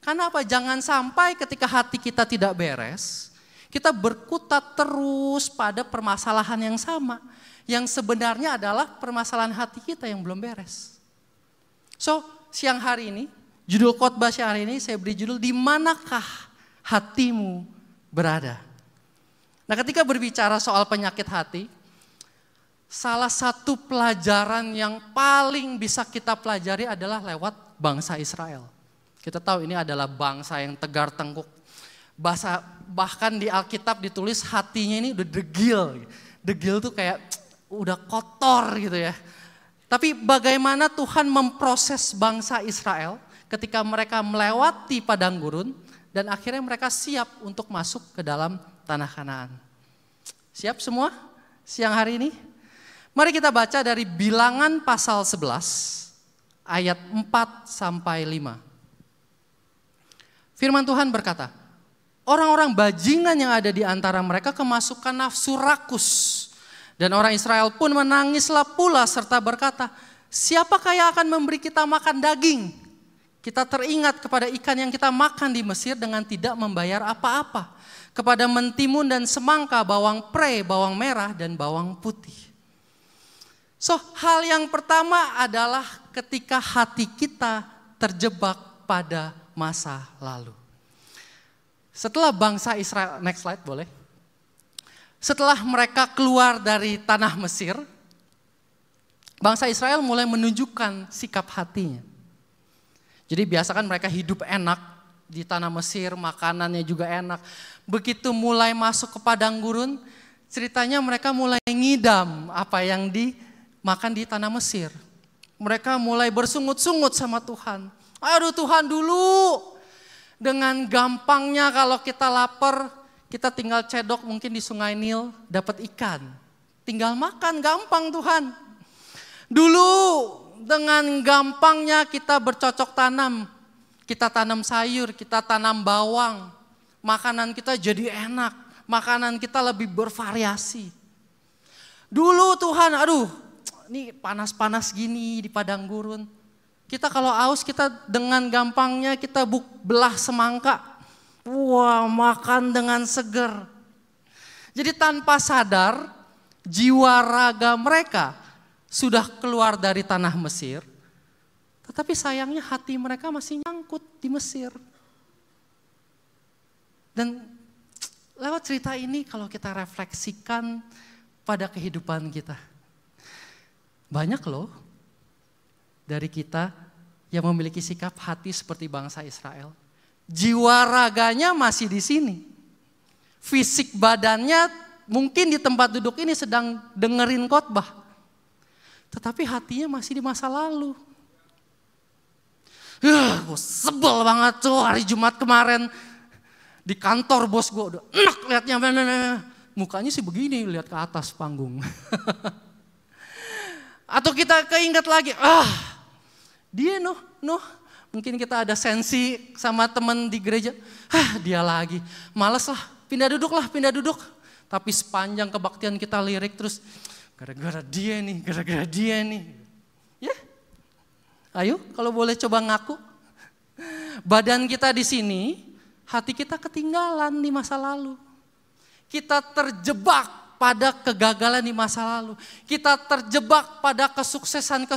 Karena apa? Jangan sampai ketika hati kita tidak beres, kita berkutat terus pada permasalahan yang sama. Yang sebenarnya adalah permasalahan hati kita yang belum beres. So, siang hari ini, judul khotbah siang hari ini saya beri judul, di manakah hatimu berada? Nah, ketika berbicara soal penyakit hati, salah satu pelajaran yang paling bisa kita pelajari adalah lewat bangsa Israel. Kita tahu ini adalah bangsa yang tegar tengkuk. Bahkan di Alkitab ditulis hatinya ini udah degil. Degil tuh kayak udah kotor gitu ya. Tapi bagaimana Tuhan memproses bangsa Israel ketika mereka melewati padang gurun dan akhirnya mereka siap untuk masuk ke dalam tanah Kanaan. Siap semua siang hari ini? Mari kita baca dari Bilangan pasal 11 ayat 4 sampai 5. Firman Tuhan berkata, orang-orang bajingan yang ada di antara mereka kemasukan nafsu rakus. Dan orang Israel pun menangislah pula serta berkata, siapakah yang akan memberi kita makan daging? Kita teringat kepada ikan yang kita makan di Mesir dengan tidak membayar apa-apa. Kepada mentimun dan semangka, bawang pre, bawang merah dan bawang putih. So, hal yang pertama adalah ketika hati kita terjebak pada masa lalu. Setelah bangsa Israel, next slide boleh. Setelah mereka keluar dari tanah Mesir, bangsa Israel mulai menunjukkan sikap hatinya. Jadi biasa kan mereka hidup enak di tanah Mesir, makanannya juga enak. Begitu mulai masuk ke padang gurun, ceritanya mereka mulai ngidam apa yang makan di tanah Mesir. Mereka mulai bersungut-sungut sama Tuhan. Aduh Tuhan dulu, dengan gampangnya kalau kita lapar, kita tinggal cedok mungkin di sungai Nil, dapat ikan. Tinggal makan, gampang Tuhan. Dulu dengan gampangnya kita bercocok tanam. Kita tanam sayur, kita tanam bawang. Makanan kita jadi enak, makanan kita lebih bervariasi. Dulu Tuhan, aduh, ini panas-panas gini di padang gurun. Kita kalau aus kita dengan gampangnya kita belah semangka. Wah, makan dengan seger. Jadi tanpa sadar jiwa raga mereka sudah keluar dari tanah Mesir. Tetapi sayangnya hati mereka masih nyangkut di Mesir. Dan lewat cerita ini kalau kita refleksikan pada kehidupan kita. Banyak loh dari kita yang memiliki sikap hati seperti bangsa Israel. Jiwa raganya masih di sini. Fisik badannya mungkin di tempat duduk ini sedang dengerin khotbah. Tetapi hatinya masih di masa lalu. Gue sebel banget tuh hari Jumat kemarin. Di kantor bos gue udah enak liatnya. Mukanya sih begini lihat ke atas panggung. Atau kita keinget lagi, dia mungkin kita ada sensi sama teman di gereja, dia lagi, males lah, pindah duduk. Tapi sepanjang kebaktian kita lirik terus, gara-gara dia nih. Ya, ayo kalau boleh coba ngaku, badan kita di sini, hati kita ketinggalan di masa lalu. Kita terjebak pada kegagalan di masa lalu. Kita terjebak pada kesuksesan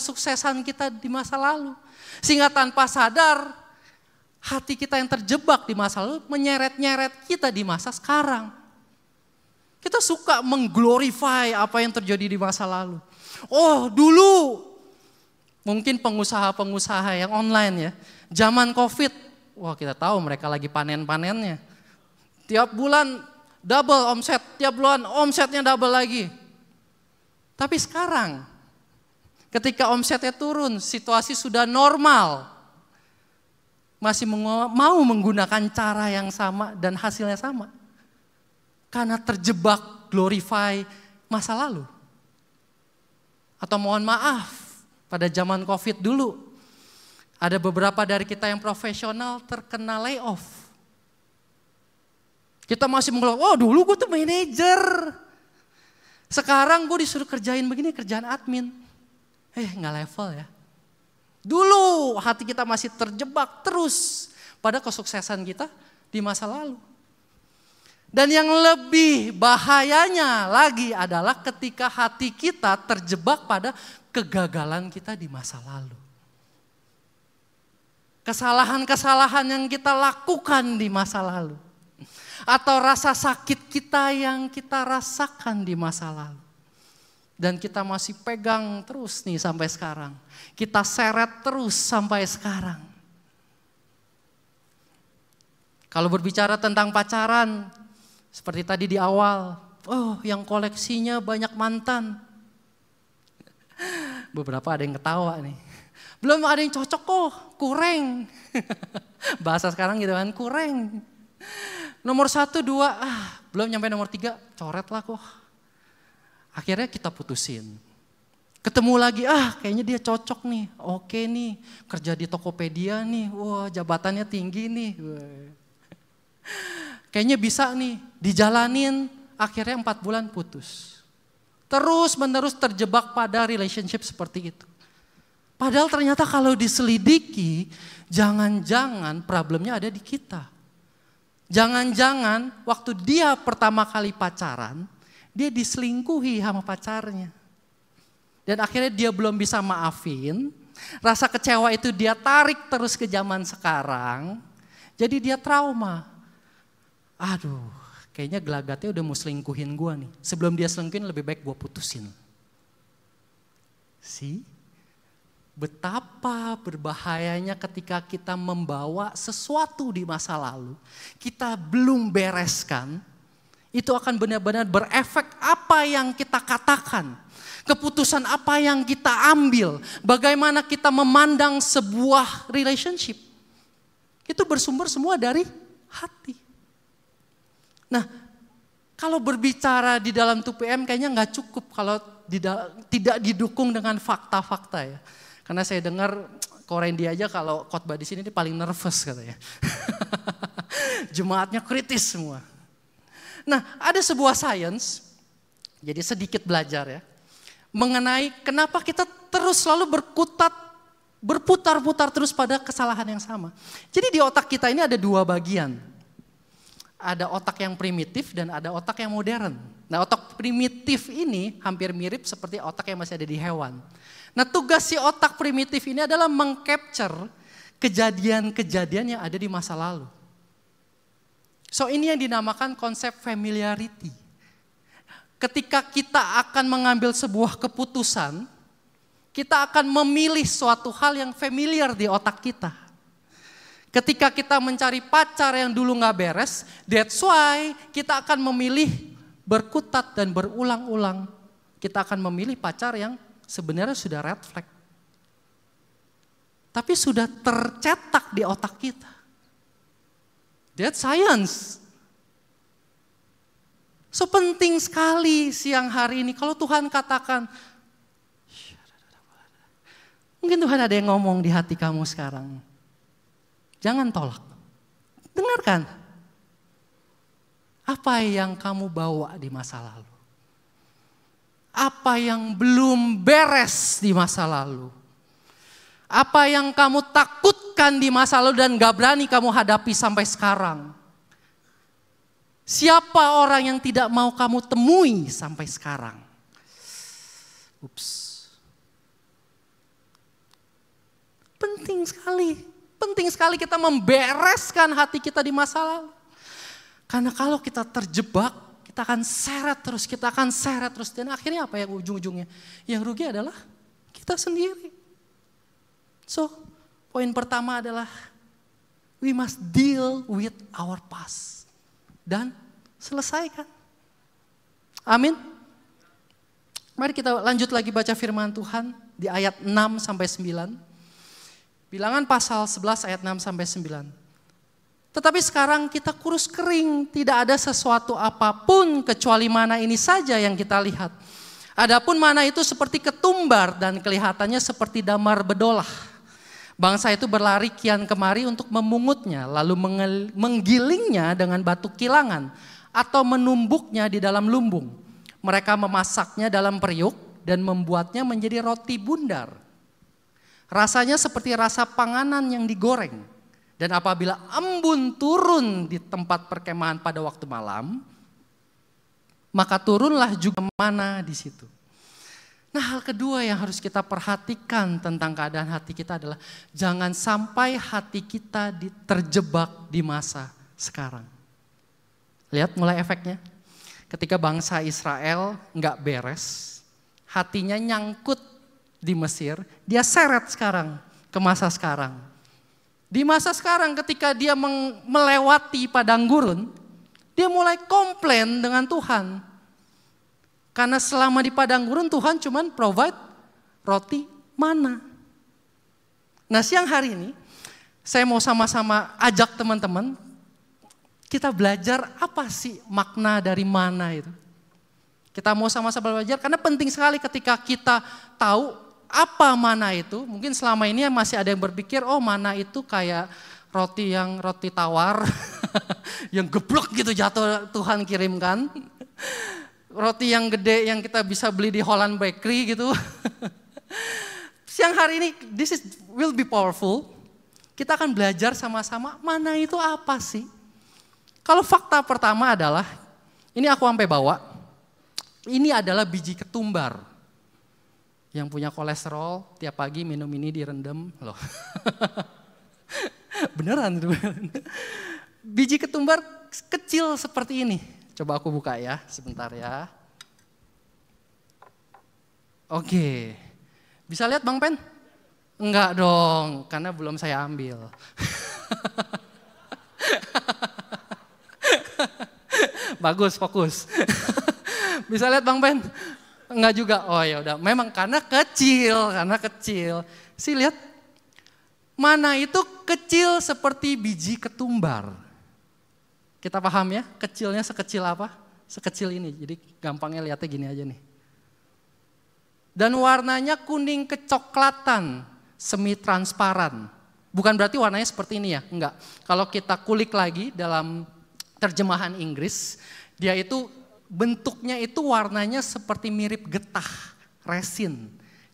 kita di masa lalu. Sehingga tanpa sadar, hati kita yang terjebak di masa lalu menyeret-nyeret kita di masa sekarang. Kita suka mengglorify apa yang terjadi di masa lalu. Oh dulu, mungkin pengusaha-pengusaha yang online ya, zaman COVID, wah kita tahu mereka lagi panen-panennya. Tiap bulan double omset, tiap bulan omsetnya double lagi. Tapi sekarang, ketika omsetnya turun, situasi sudah normal, masih mau menggunakan cara yang sama dan hasilnya sama. Karena terjebak glorify masa lalu. Atau mohon maaf, pada zaman COVID dulu, ada beberapa dari kita yang profesional terkena layoff. Kita masih mengeluh, oh dulu gue tuh manajer. Sekarang gue disuruh kerjain begini, kerjaan admin. Nggak level ya. Dulu hati kita masih terjebak terus pada kesuksesan kita di masa lalu. Dan yang lebih bahayanya lagi adalah ketika hati kita terjebak pada kegagalan kita di masa lalu. Kesalahan-kesalahan yang kita lakukan di masa lalu. Atau rasa sakit kita yang kita rasakan di masa lalu. Dan kita masih pegang terus nih sampai sekarang. Kita seret terus sampai sekarang. Kalau berbicara tentang pacaran, seperti tadi di awal, oh yang koleksinya banyak mantan. Beberapa ada yang ketawa nih. Belum ada yang cocok kok, kurang. Bahasa sekarang gitu kan, kurang. Nomor 1, 2, belum nyampe nomor 3, coret lah kok. Akhirnya kita putusin. Ketemu lagi, kayaknya dia cocok nih, oke nih, kerja di Tokopedia nih, wah jabatannya tinggi nih. Kayaknya bisa nih, dijalanin, akhirnya 4 bulan putus. Terus menerus terjebak pada relationship seperti itu. Padahal ternyata kalau diselidiki, jangan-jangan problemnya ada di kita. Jangan-jangan waktu dia pertama kali pacaran, dia diselingkuhi sama pacarnya. Dan akhirnya dia belum bisa maafin, rasa kecewa itu dia tarik terus ke zaman sekarang, jadi dia trauma. Aduh, kayaknya gelagatnya udah mau selingkuhin gue nih. Sebelum dia selingkuhin lebih baik gue putusin. Betapa berbahayanya ketika kita membawa sesuatu di masa lalu, kita belum bereskan, itu akan benar-benar berefek apa yang kita katakan, keputusan apa yang kita ambil, bagaimana kita memandang sebuah relationship. Itu bersumber semua dari hati. Nah, kalau berbicara di dalam 2PM kayaknya nggak cukup kalau tidak didukung dengan fakta-fakta ya. Karena saya dengar Korendi aja kalau khotbah di sini dia paling nervous katanya. Jemaatnya kritis semua. Nah, ada sebuah science, jadi sedikit belajar ya, mengenai kenapa kita terus selalu berputar-putar terus pada kesalahan yang sama. Jadi di otak kita ini ada 2 bagian. Ada otak yang primitif dan ada otak yang modern. Nah, otak primitif ini hampir mirip seperti otak yang masih ada di hewan. Nah, tugas si otak primitif ini adalah mengcapture kejadian-kejadian yang ada di masa lalu. So ini yang dinamakan konsep familiarity. Ketika kita akan mengambil sebuah keputusan, kita akan memilih suatu hal yang familiar di otak kita. Ketika kita mencari pacar yang dulu gak beres, that's why kita akan memilih berkutat dan berulang-ulang. Kita akan memilih pacar yang sebenarnya sudah red flag. Tapi sudah tercetak di otak kita. That's science. So penting sekali siang hari ini kalau Tuhan katakan, mungkin Tuhan ada yang ngomong di hati kamu sekarang. Jangan tolak. Dengarkan. Apa yang kamu bawa di masa lalu? Apa yang belum beres di masa lalu? Apa yang kamu takutkan di masa lalu dan gak berani kamu hadapi sampai sekarang? Siapa orang yang tidak mau kamu temui sampai sekarang? Penting sekali kita membereskan hati kita di masa lalu. Karena kalau kita terjebak, kita akan seret terus. Dan akhirnya apa yang ujung-ujungnya? Yang rugi adalah kita sendiri. So, poin pertama adalah we must deal with our past. Dan selesaikan. Amin. Mari kita lanjut lagi baca firman Tuhan di ayat 6 sampai 9. Bilangan pasal 11 ayat 6 sampai 9. Tetapi sekarang kita kurus kering, tidak ada sesuatu apapun kecuali mana ini saja yang kita lihat. Adapun mana itu seperti ketumbar dan kelihatannya seperti damar bedolah. Bangsa itu berlari kian kemari untuk memungutnya, lalu menggilingnya dengan batu kilangan atau menumbuknya di dalam lumbung. Mereka memasaknya dalam periuk dan membuatnya menjadi roti bundar. Rasanya seperti rasa panganan yang digoreng. Dan apabila embun turun di tempat perkemahan pada waktu malam, maka turunlah juga mana di situ. Nah, hal kedua yang harus kita perhatikan tentang keadaan hati kita adalah jangan sampai hati kita terjebak di masa sekarang. Lihat mulai efeknya. Ketika bangsa Israel nggak beres, hatinya nyangkut di Mesir, dia seret sekarang ke masa sekarang. Di masa sekarang ketika dia melewati padang gurun, dia mulai komplain dengan Tuhan. Karena selama di padang gurun Tuhan cuman provide roti mana. Nah, siang hari ini saya mau sama-sama ajak teman-teman kita belajar apa sih makna dari mana itu. Kita mau sama-sama belajar karena penting sekali ketika kita tahu apa mana itu. Mungkin selama ini masih ada yang berpikir, oh mana itu kayak roti tawar yang geblok gitu jatuh Tuhan kirimkan. Roti yang gede yang kita bisa beli di Holland Bakery gitu. Siang hari ini this will be powerful. Kita akan belajar sama-sama mana itu apa sih. Kalau fakta pertama adalah, ini aku sampai bawa, ini adalah biji ketumbar. Yang punya kolesterol, tiap pagi minum ini direndam, loh. Beneran. Biji ketumbar kecil seperti ini. Coba aku buka ya, sebentar ya. Oke, bisa lihat Bang Pen? Enggak dong, karena belum saya ambil. Bagus, fokus. Bisa lihat Bang Pen? Enggak juga, oh ya udah. Memang karena kecil. Sih lihat, mana itu kecil seperti biji ketumbar. Kita paham ya, kecilnya sekecil apa? Sekecil ini, jadi gampangnya lihatnya gini aja nih. Dan warnanya kuning kecoklatan, semi transparan. Bukan berarti warnanya seperti ini ya, enggak. Kalau kita kulik lagi dalam terjemahan Inggris, dia itu bentuknya itu warnanya seperti mirip getah, resin,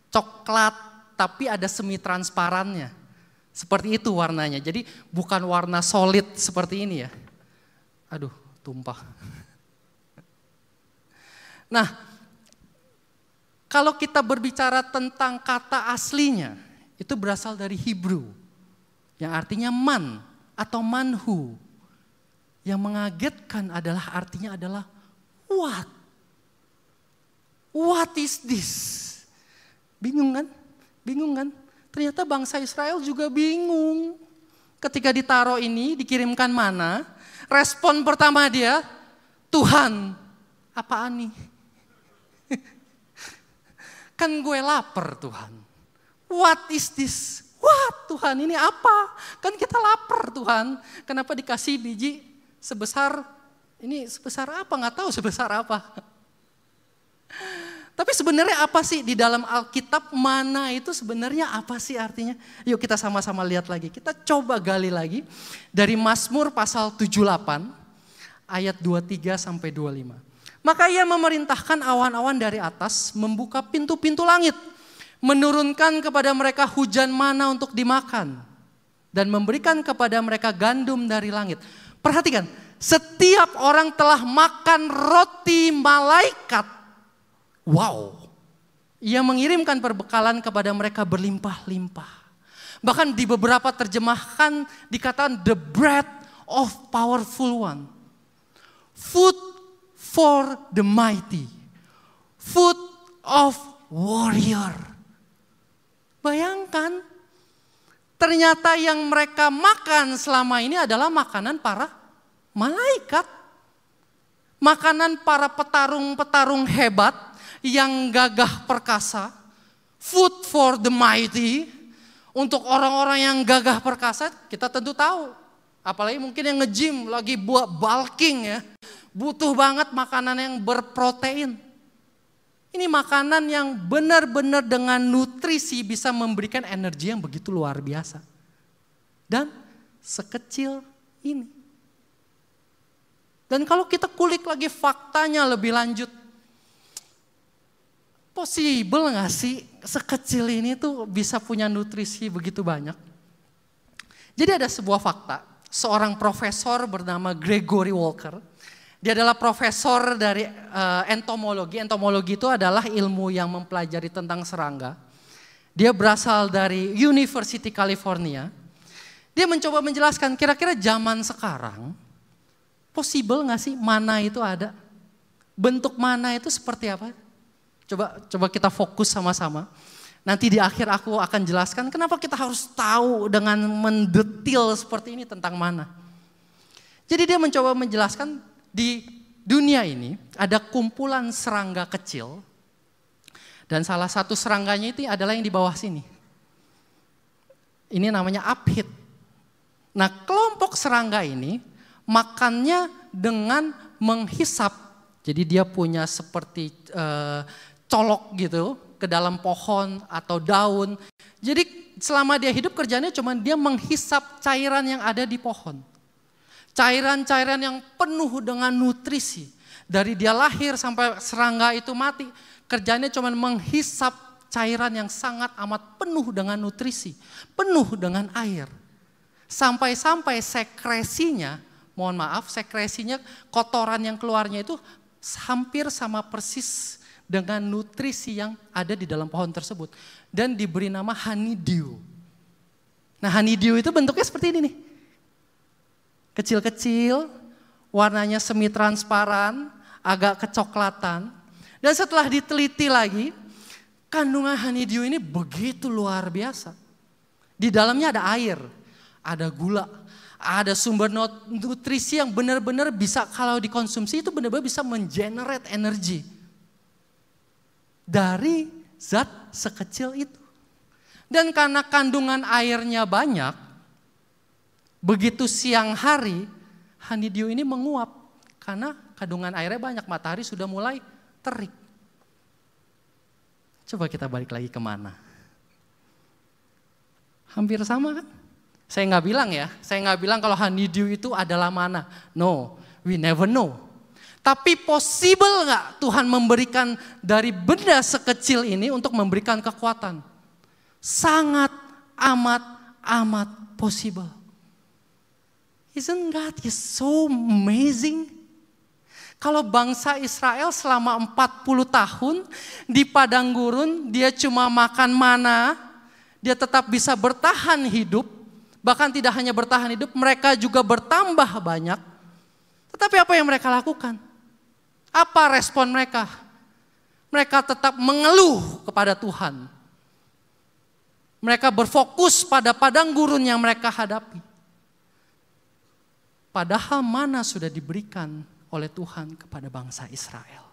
coklat tapi ada semi transparannya. Seperti itu warnanya, jadi bukan warna solid seperti ini ya. Aduh, tumpah. Nah, kalau kita berbicara tentang kata aslinya, itu berasal dari Hebrew, yang artinya man atau manhu. Yang mengagetkan adalah artinya adalah what? What is this? Bingung kan? Ternyata bangsa Israel juga bingung. Ketika ditaruh ini, dikirimkan mana, respon pertama dia, Tuhan, apaan nih? Kan gue lapar Tuhan. What is this? What Tuhan, ini apa? Kan kita lapar Tuhan. Kenapa dikasih biji sebesar apa? Nggak tahu sebesar apa. Tapi sebenarnya apa sih di dalam Alkitab, mana itu sebenarnya apa sih artinya? Yuk kita sama-sama lihat lagi. Kita coba gali lagi dari Mazmur pasal 78 ayat 23 sampai 25. Maka ia memerintahkan awan-awan dari atas membuka pintu-pintu langit, menurunkan kepada mereka hujan mana untuk dimakan dan memberikan kepada mereka gandum dari langit. Perhatikan, setiap orang telah makan roti malaikat. Wow, ia mengirimkan perbekalan kepada mereka berlimpah-limpah. Bahkan di beberapa terjemahan dikatakan the bread of powerful one. Food for the mighty. Food of warrior. Bayangkan, ternyata yang mereka makan selama ini adalah makanan para malaikat. makanan para petarung-petarung hebat yang gagah perkasa, food for the mighty. Untuk orang-orang yang gagah perkasa kita tentu tahu, apalagi mungkin yang nge-gym lagi buat bulking ya, butuh banget makanan yang berprotein. Ini makanan yang benar-benar dengan nutrisi bisa memberikan energi yang begitu luar biasa. Dan sekecil ini. Dan kalau kita kulik lagi faktanya lebih lanjut, possible gak sih sekecil ini tuh bisa punya nutrisi begitu banyak? Jadi ada sebuah fakta, seorang profesor bernama Gregory Walker. Dia adalah profesor dari entomologi. Entomologi itu adalah ilmu yang mempelajari tentang serangga. Dia berasal dari University California. Dia mencoba menjelaskan kira-kira zaman sekarang, possible gak sih mana itu ada? Bentuk mana itu seperti apa? Coba kita fokus sama-sama. Nanti di akhir aku akan jelaskan kenapa kita harus tahu dengan mendetil seperti ini tentang mana. Jadi dia mencoba menjelaskan di dunia ini ada kumpulan serangga kecil. Dan salah satu serangganya itu adalah yang di bawah sini. Ini namanya aphid. Nah, kelompok serangga ini makannya dengan menghisap. Jadi dia punya seperti colok gitu ke dalam pohon atau daun. Jadi selama dia hidup kerjanya cuma dia menghisap cairan yang ada di pohon. Cairan-cairan yang penuh dengan nutrisi. Dari dia lahir sampai serangga itu mati, kerjanya cuma menghisap cairan yang sangat amat penuh dengan nutrisi, penuh dengan air. Sampai-sampai sekresinya, mohon maaf, sekresinya kotoran yang keluarnya itu hampir sama persis dengan nutrisi yang ada di dalam pohon tersebut. Dan diberi nama honeydew. Nah, honeydew itu bentuknya seperti ini nih. Kecil-kecil, warnanya semi transparan, agak kecoklatan. Dan setelah diteliti lagi, kandungan honeydew ini begitu luar biasa. Di dalamnya ada air, ada gula, ada sumber nutrisi yang benar-benar bisa kalau dikonsumsi itu benar-benar bisa mengenerate energi. Dari zat sekecil itu. Dan karena kandungan airnya banyak, begitu siang hari, honeydew ini menguap. Karena kandungan airnya banyak, matahari sudah mulai terik. Coba kita balik lagi kemana? Hampir sama kan? Saya nggak bilang ya, saya nggak bilang kalau honeydew itu adalah mana. No, we never know. Tapi possible nggak Tuhan memberikan dari benda sekecil ini untuk memberikan kekuatan? Sangat amat possible. Isn't God is so amazing? Kalau bangsa Israel selama 40 tahun di padang gurun dia cuma makan mana, dia tetap bisa bertahan hidup. Bahkan tidak hanya bertahan hidup, mereka juga bertambah banyak. Tetapi apa yang mereka lakukan? Apa respon mereka? Mereka tetap mengeluh kepada Tuhan. Mereka berfokus pada padang gurun yang mereka hadapi. Padahal mana sudah diberikan oleh Tuhan kepada bangsa Israel.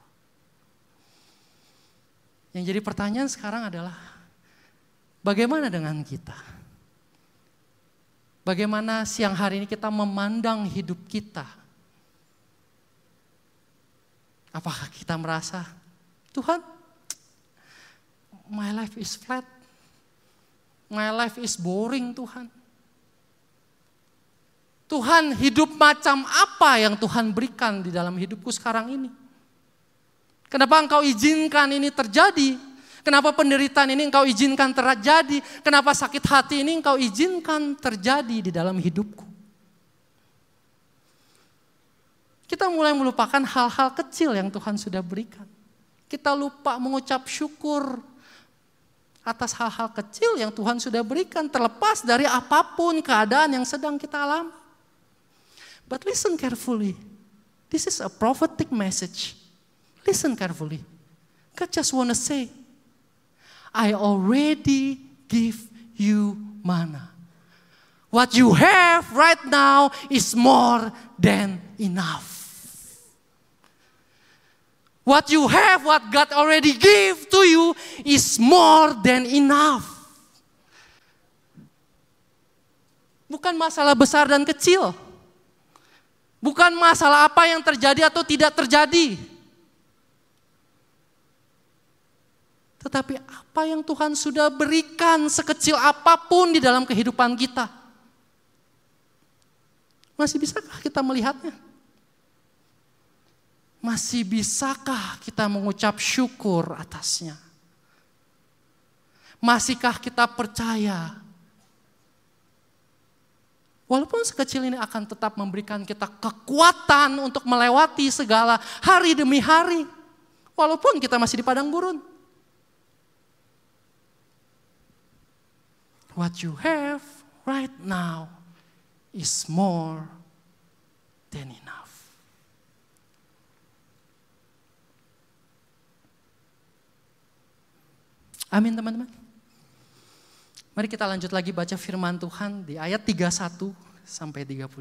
Yang jadi pertanyaan sekarang adalah, bagaimana dengan kita? Bagaimana siang hari ini kita memandang hidup kita? Apakah kita merasa, Tuhan, my life is flat, my life is boring Tuhan. Tuhan, hidup macam apa yang Tuhan berikan di dalam hidupku sekarang ini? Kenapa Engkau izinkan ini terjadi? Kenapa penderitaan ini Engkau izinkan terjadi? Kenapa sakit hati ini Engkau izinkan terjadi di dalam hidupku? Kita mulai melupakan hal-hal kecil yang Tuhan sudah berikan. Kita lupa mengucap syukur atas hal-hal kecil yang Tuhan sudah berikan, terlepas dari apapun keadaan yang sedang kita alami. But listen carefully. This is a prophetic message. Listen carefully. God just want to say, I already give you manna. What you have right now is more than enough. What you have, what God already gave to you is more than enough. Bukan masalah besar dan kecil. Bukan masalah apa yang terjadi atau tidak terjadi. Tetapi apa yang Tuhan sudah berikan sekecil apapun di dalam kehidupan kita. Masih bisakah kita melihatnya? Masih bisakah kita mengucap syukur atasnya? Masihkah kita percaya? Walaupun sekecil ini akan tetap memberikan kita kekuatan untuk melewati segala hari demi hari. Walaupun kita masih di padang gurun. What you have right now is more than enough. Amin teman-teman. Mari kita lanjut lagi baca firman Tuhan di ayat 31 sampai 35.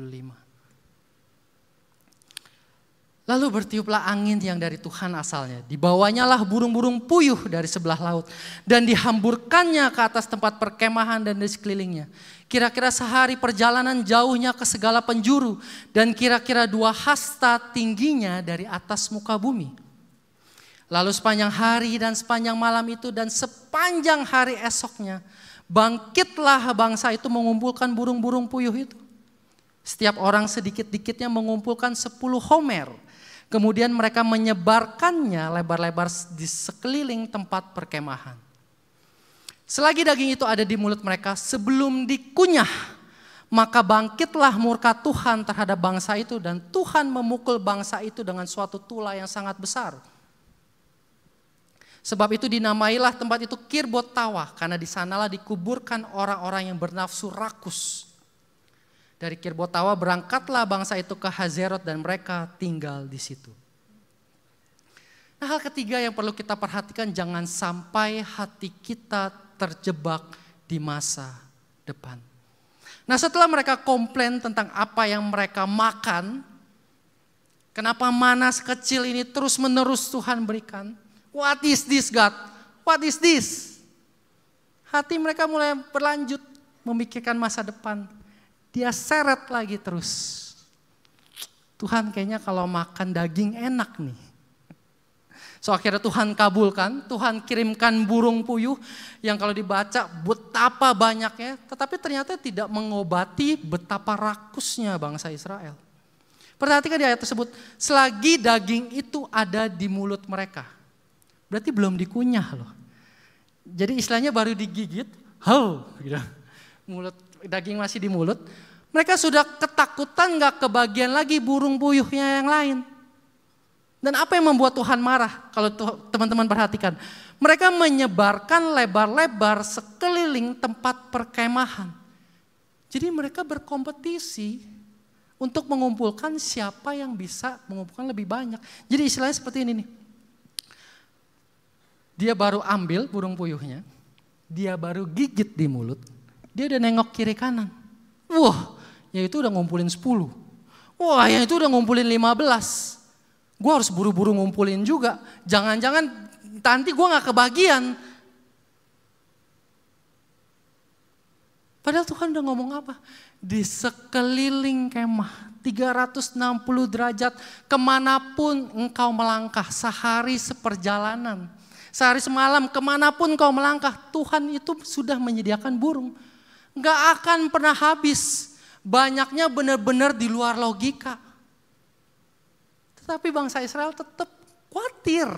Lalu bertiuplah angin yang dari Tuhan asalnya. Dibawanyalah burung-burung puyuh dari sebelah laut. Dan dihamburkannya ke atas tempat perkemahan dan di sekelilingnya. Kira-kira sehari perjalanan jauhnya ke segala penjuru. Dan kira-kira 2 hasta tingginya dari atas muka bumi. Lalu sepanjang hari dan sepanjang malam itu dan sepanjang hari esoknya. Bangkitlah bangsa itu mengumpulkan burung-burung puyuh itu. Setiap orang sedikit-dikitnya mengumpulkan 10 homer. Kemudian mereka menyebarkannya lebar-lebar di sekeliling tempat perkemahan. Selagi daging itu ada di mulut mereka sebelum dikunyah, maka bangkitlah murka Tuhan terhadap bangsa itu dan Tuhan memukul bangsa itu dengan suatu tulah yang sangat besar. Sebab itu dinamailah tempat itu Kirbot Tawa, karena di sanalah dikuburkan orang-orang yang bernafsu rakus. Dari Kirbot Tawa berangkatlah bangsa itu ke Hazerot dan mereka tinggal di situ. Nah, hal ketiga yang perlu kita perhatikan, jangan sampai hati kita terjebak di masa depan. Nah, setelah mereka komplain tentang apa yang mereka makan, kenapa manas kecil ini terus menerus Tuhan berikan? What is this God? What is this? Hati mereka mulai berlanjut memikirkan masa depan. Dia seret lagi terus. Tuhan kayaknya kalau makan daging enak nih. So akhirnya Tuhan kabulkan, Tuhan kirimkan burung puyuh yang kalau dibaca betapa banyaknya. Tetapi ternyata tidak mengobati betapa rakusnya bangsa Israel. Perhatikan di ayat tersebut, selagi daging itu ada di mulut mereka. Berarti belum dikunyah loh. Jadi istilahnya baru digigit, gitu. Mulut daging masih di mulut. Mereka sudah ketakutan gak kebagian lagi burung puyuhnya yang lain. Dan apa yang membuat Tuhan marah? Kalau teman-teman perhatikan. Mereka menyebarkan lebar-lebar sekeliling tempat perkemahan. Jadi mereka berkompetisi untuk mengumpulkan siapa yang bisa mengumpulkan lebih banyak. Jadi istilahnya seperti ini nih. Dia baru ambil burung puyuhnya, dia baru gigit di mulut, dia udah nengok kiri kanan. Wah, yang itu udah ngumpulin 10. Wah, yang itu udah ngumpulin 15. Gue harus buru-buru ngumpulin juga. Jangan-jangan nanti gue gak kebagian. Padahal Tuhan udah ngomong apa? Di sekeliling kemah, 360 derajat, kemanapun engkau melangkah, sehari seperjalanan. Sehari semalam kemanapun kau melangkah, Tuhan itu sudah menyediakan burung. Gak akan pernah habis, banyaknya benar-benar di luar logika. Tetapi bangsa Israel tetap khawatir.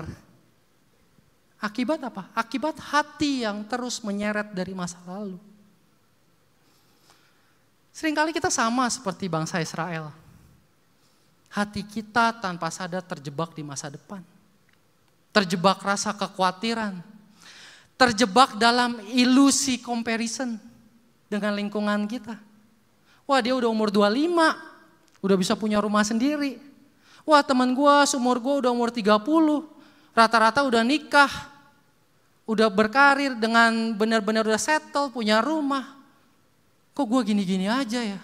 Akibat apa? Akibat hati yang terus menyeret dari masa lalu. Seringkali kita sama seperti bangsa Israel. Hati kita tanpa sadar terjebak di masa depan. Terjebak rasa kekhawatiran, terjebak dalam ilusi comparison dengan lingkungan kita. Wah, dia udah umur 25, udah bisa punya rumah sendiri. Wah, teman gue seumur gue udah umur 30, rata-rata udah nikah, udah berkarir dengan benar-benar udah settle, punya rumah. Kok gue gini-gini aja ya?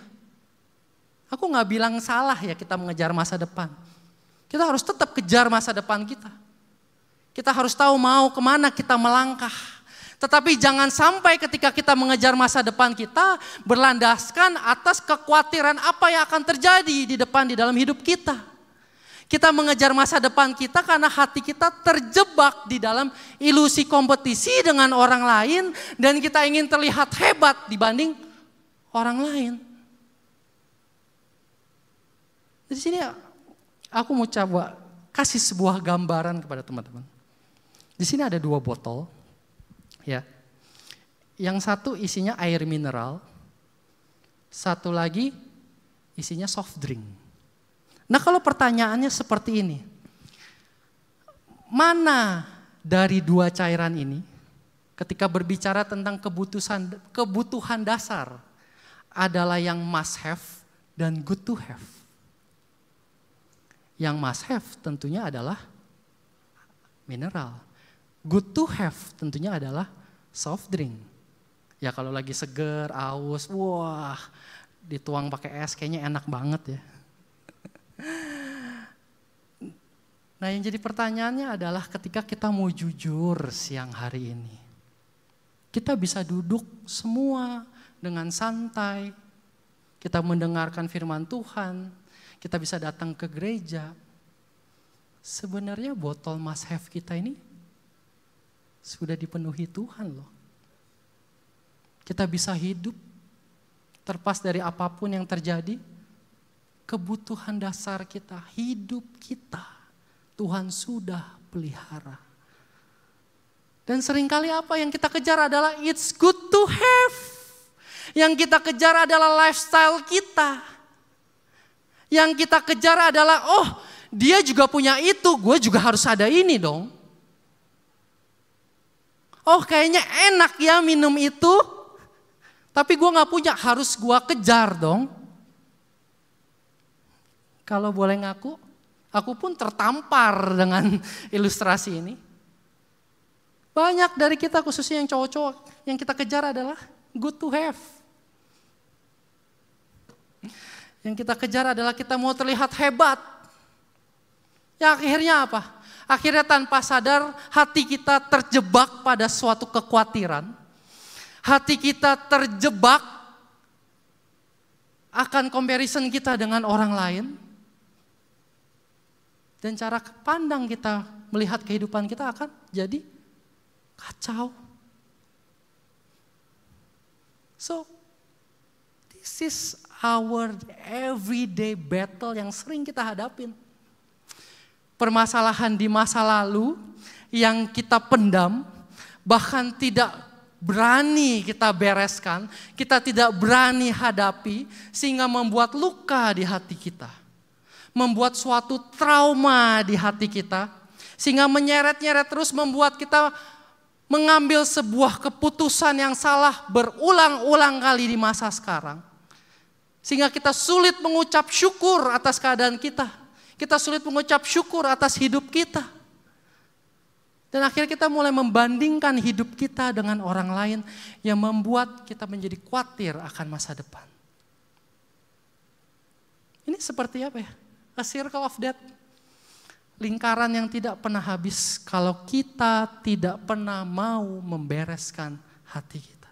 Aku gak bilang salah ya kita mengejar masa depan. Kita harus tetap kejar masa depan kita. Kita harus tahu mau kemana kita melangkah. Tetapi jangan sampai ketika kita mengejar masa depan kita berlandaskan atas kekhawatiran apa yang akan terjadi di depan di dalam hidup kita. Kita mengejar masa depan kita karena hati kita terjebak di dalam ilusi kompetisi dengan orang lain dan kita ingin terlihat hebat dibanding orang lain. Di sini aku mau coba kasih sebuah gambaran kepada teman-teman. Di sini ada 2 botol, ya. Yang satu isinya air mineral, satu lagi isinya soft drink. Nah kalau pertanyaannya seperti ini, mana dari 2 cairan ini ketika berbicara tentang kebutuhan dasar adalah yang must have dan good to have? Yang must have tentunya adalah mineral. Good to have tentunya adalah soft drink. Ya kalau lagi seger, aus, wah dituang pakai es kayaknya enak banget ya. Nah yang jadi pertanyaannya adalah ketika kita mau jujur siang hari ini. Kita bisa duduk semua dengan santai. Kita mendengarkan firman Tuhan. Kita bisa datang ke gereja. Sebenarnya botol must have kita ini sudah dipenuhi Tuhan loh. Kita bisa hidup terlepas dari apapun yang terjadi. Kebutuhan dasar kita, hidup kita, Tuhan sudah pelihara. Dan seringkali apa yang kita kejar adalah it's good to have. Yang kita kejar adalah lifestyle kita. Yang kita kejar adalah oh dia juga punya itu, gue juga harus ada ini dong. Oh kayaknya enak ya minum itu, tapi gue gak punya, harus gue kejar dong. Kalau boleh ngaku, aku pun tertampar dengan ilustrasi ini. Banyak dari kita khususnya yang cowok-cowok, yang kita kejar adalah good to have. Yang kita kejar adalah kita mau terlihat hebat. Ya akhirnya apa? Akhirnya tanpa sadar hati kita terjebak pada suatu kekhawatiran. Hati kita terjebak akan comparison kita dengan orang lain. Dan cara pandang kita melihat kehidupan kita akan jadi kacau. So, this is our everyday battle yang sering kita hadapin. Permasalahan di masa lalu yang kita pendam, bahkan tidak berani kita bereskan, kita tidak berani hadapi, sehingga membuat luka di hati kita. Membuat suatu trauma di hati kita, sehingga menyeret-nyeret terus membuat kita mengambil sebuah keputusan yang salah berulang-ulang kali di masa sekarang. Sehingga kita sulit mengucap syukur atas keadaan kita. Kita sulit mengucap syukur atas hidup kita. Dan akhirnya kita mulai membandingkan hidup kita dengan orang lain yang membuat kita menjadi khawatir akan masa depan. Ini seperti apa ya? A circle of death. Lingkaran yang tidak pernah habis kalau kita tidak pernah mau membereskan hati kita.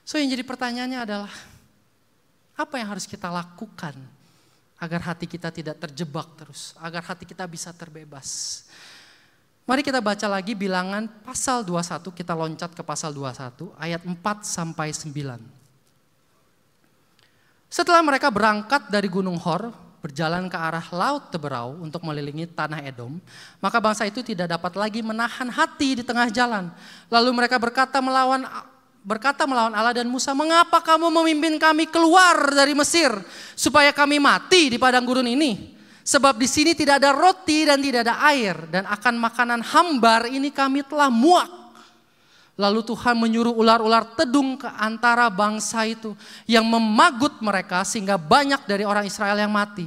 So yang jadi pertanyaannya adalah, apa yang harus kita lakukan agar hati kita tidak terjebak terus, agar hati kita bisa terbebas? Mari kita baca lagi Bilangan pasal 21, kita loncat ke pasal 21 ayat 4 sampai 9. Setelah mereka berangkat dari Gunung Hor, berjalan ke arah Laut Teberau untuk melilingi tanah Edom, maka bangsa itu tidak dapat lagi menahan hati di tengah jalan. Lalu mereka berkata melawan Allah dan Musa, mengapa kamu memimpin kami keluar dari Mesir supaya kami mati di padang gurun ini? Sebab di sini tidak ada roti dan tidak ada air, dan akan makanan hambar ini kami telah muak. Lalu Tuhan menyuruh ular-ular tedung ke antara bangsa itu yang memagut mereka sehingga banyak dari orang Israel yang mati.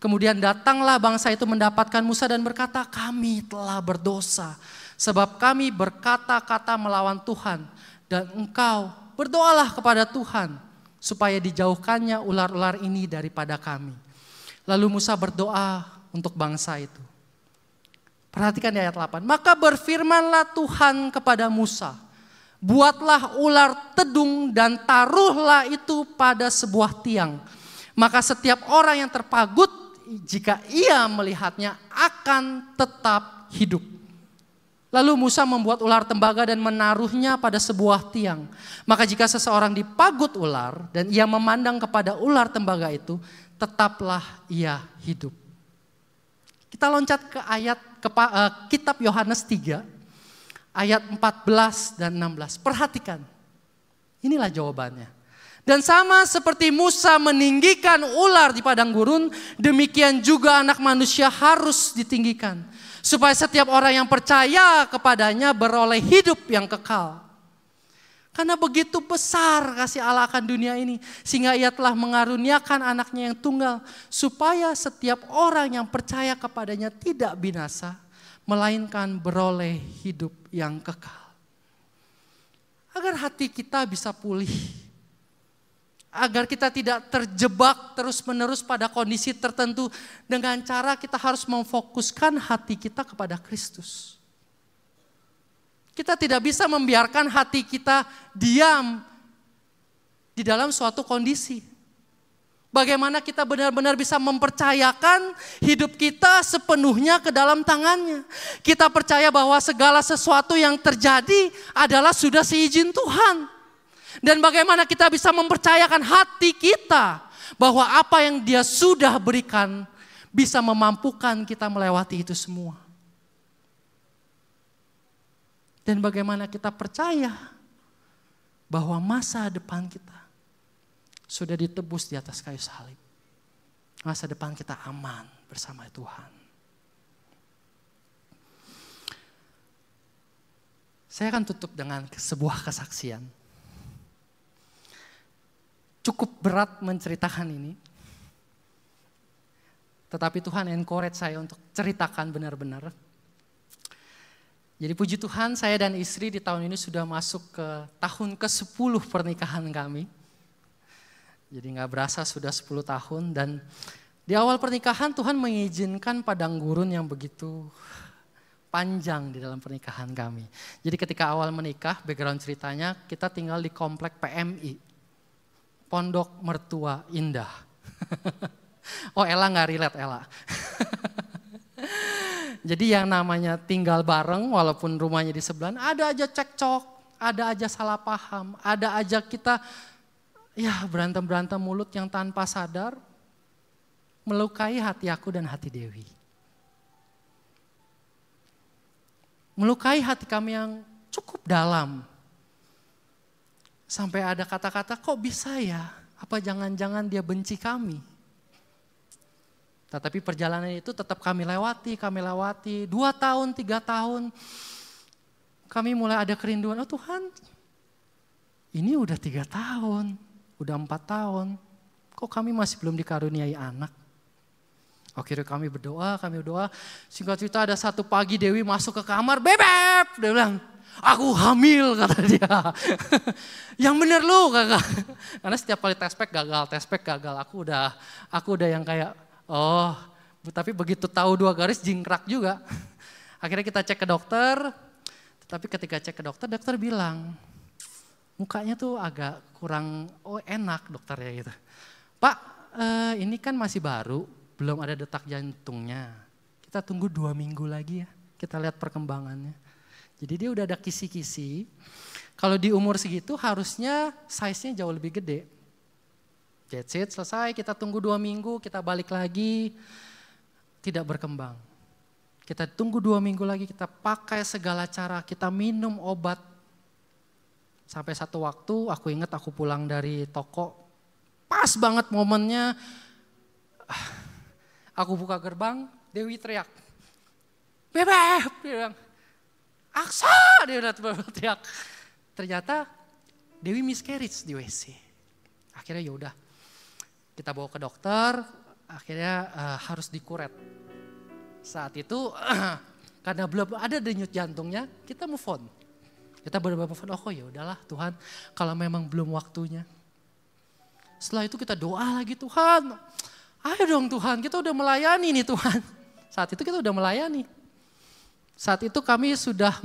Kemudian datanglah bangsa itu mendapatkan Musa dan berkata, kami telah berdosa sebab kami berkata-kata melawan Tuhan. Dan engkau berdoalah kepada Tuhan supaya dijauhkannya ular-ular ini daripada kami. Lalu Musa berdoa untuk bangsa itu. Perhatikan di ayat 8. Maka berfirmanlah Tuhan kepada Musa, buatlah ular tedung dan taruhlah itu pada sebuah tiang. Maka setiap orang yang terpagut, jika ia melihatnya akan tetap hidup. Lalu Musa membuat ular tembaga dan menaruhnya pada sebuah tiang. Maka jika seseorang dipagut ular dan ia memandang kepada ular tembaga itu, tetaplah ia hidup. Kita loncat ke kitab Yohanes 3 ayat 14 dan 16. Perhatikan. Inilah jawabannya. Dan sama seperti Musa meninggikan ular di padang gurun, demikian juga Anak Manusia harus ditinggikan, supaya setiap orang yang percaya kepadanya beroleh hidup yang kekal. Karena begitu besar kasih Allah akan dunia ini, sehingga ia telah mengaruniakan anaknya yang tunggal, supaya setiap orang yang percaya kepadanya tidak binasa, melainkan beroleh hidup yang kekal. Agar hati kita bisa pulih, agar kita tidak terjebak terus-menerus pada kondisi tertentu, dengan cara kita harus memfokuskan hati kita kepada Kristus. Kita tidak bisa membiarkan hati kita diam di dalam suatu kondisi. Bagaimana kita benar-benar bisa mempercayakan hidup kita sepenuhnya ke dalam tangannya. Kita percaya bahwa segala sesuatu yang terjadi adalah sudah seizin Tuhan. Dan bagaimana kita bisa mempercayakan hati kita bahwa apa yang Dia sudah berikan bisa memampukan kita melewati itu semua. Dan bagaimana kita percaya bahwa masa depan kita sudah ditebus di atas kayu salib. Masa depan kita aman bersama Tuhan. Saya akan tutup dengan sebuah kesaksian. Cukup berat menceritakan ini. Tetapi Tuhan encourage saya untuk ceritakan benar-benar. Jadi puji Tuhan, saya dan istri di tahun ini sudah masuk ke tahun ke-10 pernikahan kami. Jadi gak berasa sudah 10 tahun, dan di awal pernikahan Tuhan mengizinkan padang gurun yang begitu panjang di dalam pernikahan kami. Jadi ketika awal menikah, background ceritanya kita tinggal di komplek PMI, Pondok Mertua Indah. Oh Ella gak relate Ella. Jadi yang namanya tinggal bareng walaupun rumahnya di sebelah, ada aja cekcok, ada aja salah paham, ada aja kita ya berantem-berantem mulut yang tanpa sadar melukai hati aku dan hati Dewi. Melukai hati kami yang cukup dalam. Sampai ada kata-kata, kok bisa ya? Apa jangan-jangan dia benci kami? Tetapi perjalanan itu tetap kami lewati. 2 tahun, 3 tahun. Kami mulai ada kerinduan, oh Tuhan ini udah 3 tahun, udah 4 tahun. Kok kami masih belum dikaruniai anak? Akhirnya kami berdoa. Singkat cerita ada satu pagi Dewi masuk ke kamar, bebek. Dia bilang, aku hamil kata dia. Yang bener lu kakak. Karena setiap kali tes pack gagal. Aku udah yang kayak, oh, tapi begitu tahu 2 garis jingkrak juga. Akhirnya kita cek ke dokter, tapi ketika cek ke dokter bilang, mukanya tuh agak kurang enak dokternya gitu. Pak, ini kan masih baru, belum ada detak jantungnya. Kita tunggu 2 minggu lagi ya, kita lihat perkembangannya. Jadi dia udah ada kisi-kisi, kalau di umur segitu harusnya size-nya jauh lebih gede. That's it, selesai, kita tunggu 2 minggu, kita balik lagi, tidak berkembang. Kita tunggu 2 minggu lagi, kita pakai segala cara, kita minum obat. Sampai satu waktu, aku ingat aku pulang dari toko, pas banget momennya, aku buka gerbang, Dewi teriak, bebek, dia bilang, Aksa, dia udah teriak. Ternyata Dewi miscarriage di WC. Akhirnya yaudah. Kita bawa ke dokter, akhirnya harus dikuret. Saat itu karena belum ada denyut jantungnya, kita move on. Kita benar-benar move on, oh ya udahlah Tuhan, kalau memang belum waktunya. Setelah itu kita doa lagi, Tuhan, Ayo dong Tuhan, kita udah melayani nih Tuhan. Saat itu kita udah melayani. Saat itu kami sudah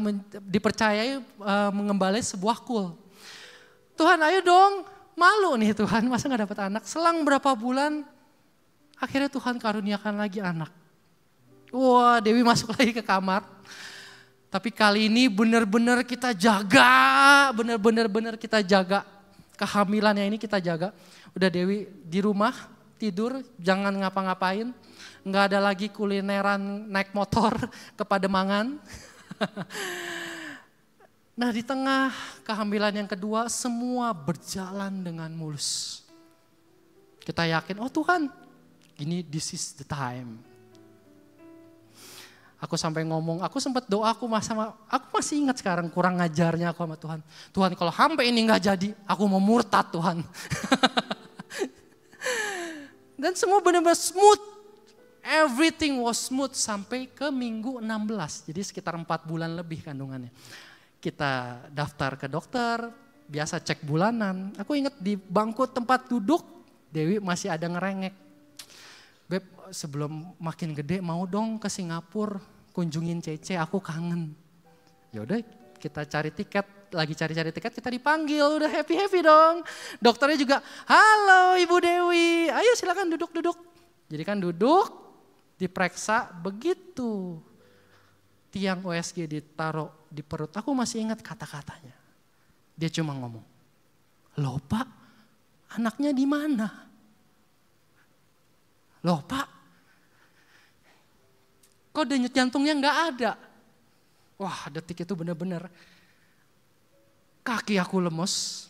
dipercayai mengembalai sebuah kul. Tuhan ayo dong, malu nih Tuhan, masa gak dapat anak. Selang berapa bulan, akhirnya Tuhan karuniakan lagi anak. Wah, Dewi masuk lagi ke kamar. Tapi kali ini benar-benar kita jaga, benar-benar kita jaga. Kehamilannya ini kita jaga. Udah Dewi di rumah, tidur, jangan ngapa-ngapain. Nggak ada lagi kulineran naik motor ke Pademangan. Nah di tengah kehamilan yang kedua semua berjalan dengan mulus. Kita yakin, oh Tuhan, this is the time. Aku sampai ngomong, aku sempat doa, aku masih ingat sekarang kurang ngajarnya aku sama Tuhan. Tuhan kalau sampai ini nggak jadi, aku mau murtad Tuhan. Dan semua benar-benar smooth. Everything was smooth sampai ke minggu 16. Jadi sekitar 4 bulan lebih kandungannya. Kita daftar ke dokter, biasa cek bulanan. Aku ingat di bangku tempat duduk, Dewi masih ada ngerengek. Beb, sebelum makin gede mau dong ke Singapura kunjungin Cece, aku kangen. Yaudah kita cari tiket, lagi cari-cari tiket kita dipanggil, udah happy-happy dong. Dokternya juga, halo Ibu Dewi, ayo silakan duduk-duduk. Jadi kan duduk, diperiksa, begitu tiang USG ditaruh di perut, aku masih ingat kata-katanya. Dia cuma ngomong, loh Pak, anaknya di mana? Loh Pak, kok denyut jantungnya nggak ada? Wah detik itu benar-benar kaki aku lemes,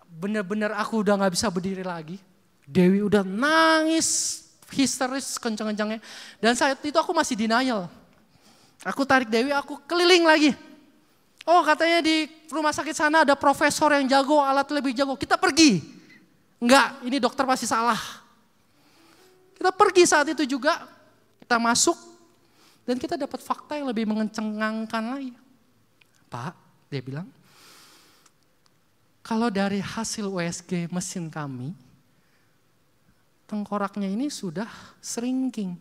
benar-benar aku udah nggak bisa berdiri lagi. Dewi udah nangis histeris kencang-kencangnya. Dan saat itu aku masih denial. Aku tarik Dewi, aku keliling lagi. Oh katanya di rumah sakit sana ada profesor yang jago, alat lebih jago. Kita pergi. Enggak, ini dokter pasti salah. Kita pergi saat itu juga. Kita masuk. Dan kita dapat fakta yang lebih mengencangkan lagi. Pak, dia bilang. Kalau dari hasil USG mesin kami, tengkoraknya ini sudah shrinking.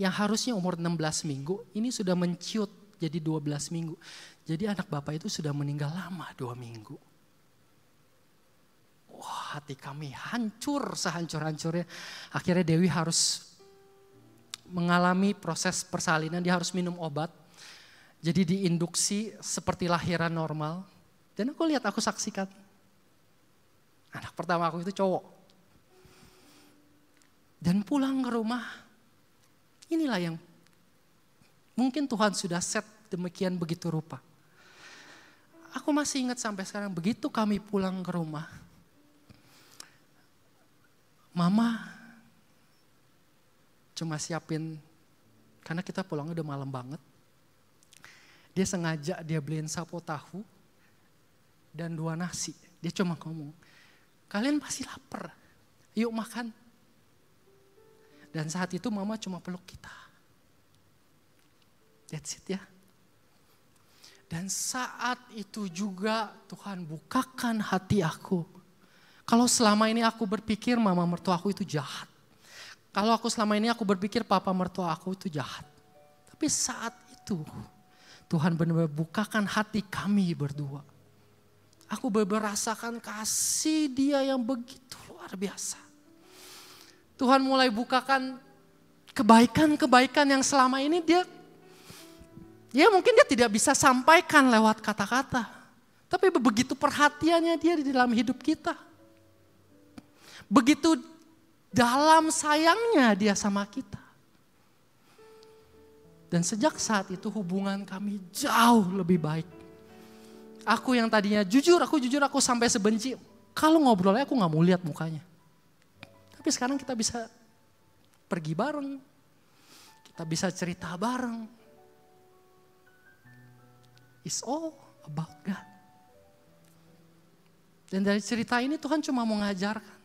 Yang harusnya umur 16 minggu, ini sudah menciut jadi 12 minggu. Jadi anak Bapak itu sudah meninggal lama 2 minggu. Wah hati kami hancur sehancur-hancurnya. Akhirnya Dewi harus mengalami proses persalinan, dia harus minum obat. Jadi diinduksi seperti lahiran normal. Dan aku lihat, aku saksikan. Anak pertama aku itu cowok. Dan pulang ke rumah, inilah yang mungkin Tuhan sudah set demikian begitu rupa. Aku masih ingat sampai sekarang, begitu kami pulang ke rumah, Mama cuma siapin, karena kita pulang udah malam banget. Dia sengaja dia beliin sapo tahu dan 2 nasi. Dia cuma ngomong, kalian pasti lapar, yuk makan. Dan saat itu Mama cuma peluk kita. That's it ya. Dan saat itu juga Tuhan bukakan hati aku. Kalau selama ini aku berpikir mama mertua aku itu jahat. Kalau aku selama ini aku berpikir papa mertua aku itu jahat. Tapi saat itu Tuhan benar-benar bukakan hati kami berdua. Aku benar-benar rasakan kasih Dia yang begitu luar biasa. Tuhan mulai bukakan kebaikan-kebaikan yang selama ini dia mungkin dia tidak bisa sampaikan lewat kata-kata. Tapi begitu perhatiannya dia di dalam hidup kita. Begitu dalam sayangnya dia sama kita. Dan sejak saat itu hubungan kami jauh lebih baik. Aku yang tadinya jujur aku sampai sebenci. Kalau ngobrolnya aku gak mau lihat mukanya. Tapi sekarang kita bisa pergi bareng. Kita bisa cerita bareng. It's all about God. Dan dari cerita ini Tuhan cuma mau ngajarkan.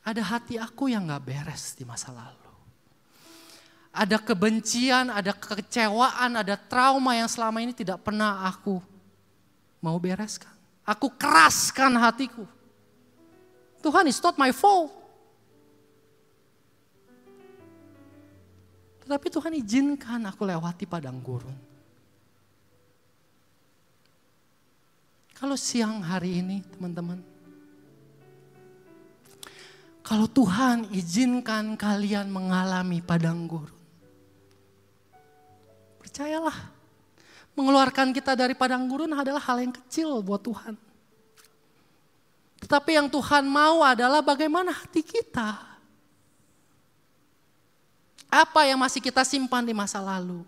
Ada hati aku yang gak beres di masa lalu. Ada kebencian, ada kekecewaan, ada trauma yang selama ini tidak pernah aku mau bereskan. Aku keraskan hatiku. Tuhan, it's not my fault. Tetapi Tuhan izinkan aku lewati padang gurun. Kalau siang hari ini teman-teman, kalau Tuhan izinkan kalian mengalami padang gurun, percayalah, mengeluarkan kita dari padang gurun adalah hal yang kecil buat Tuhan. Tetapi yang Tuhan mau adalah bagaimana hati kita. Apa yang masih kita simpan di masa lalu.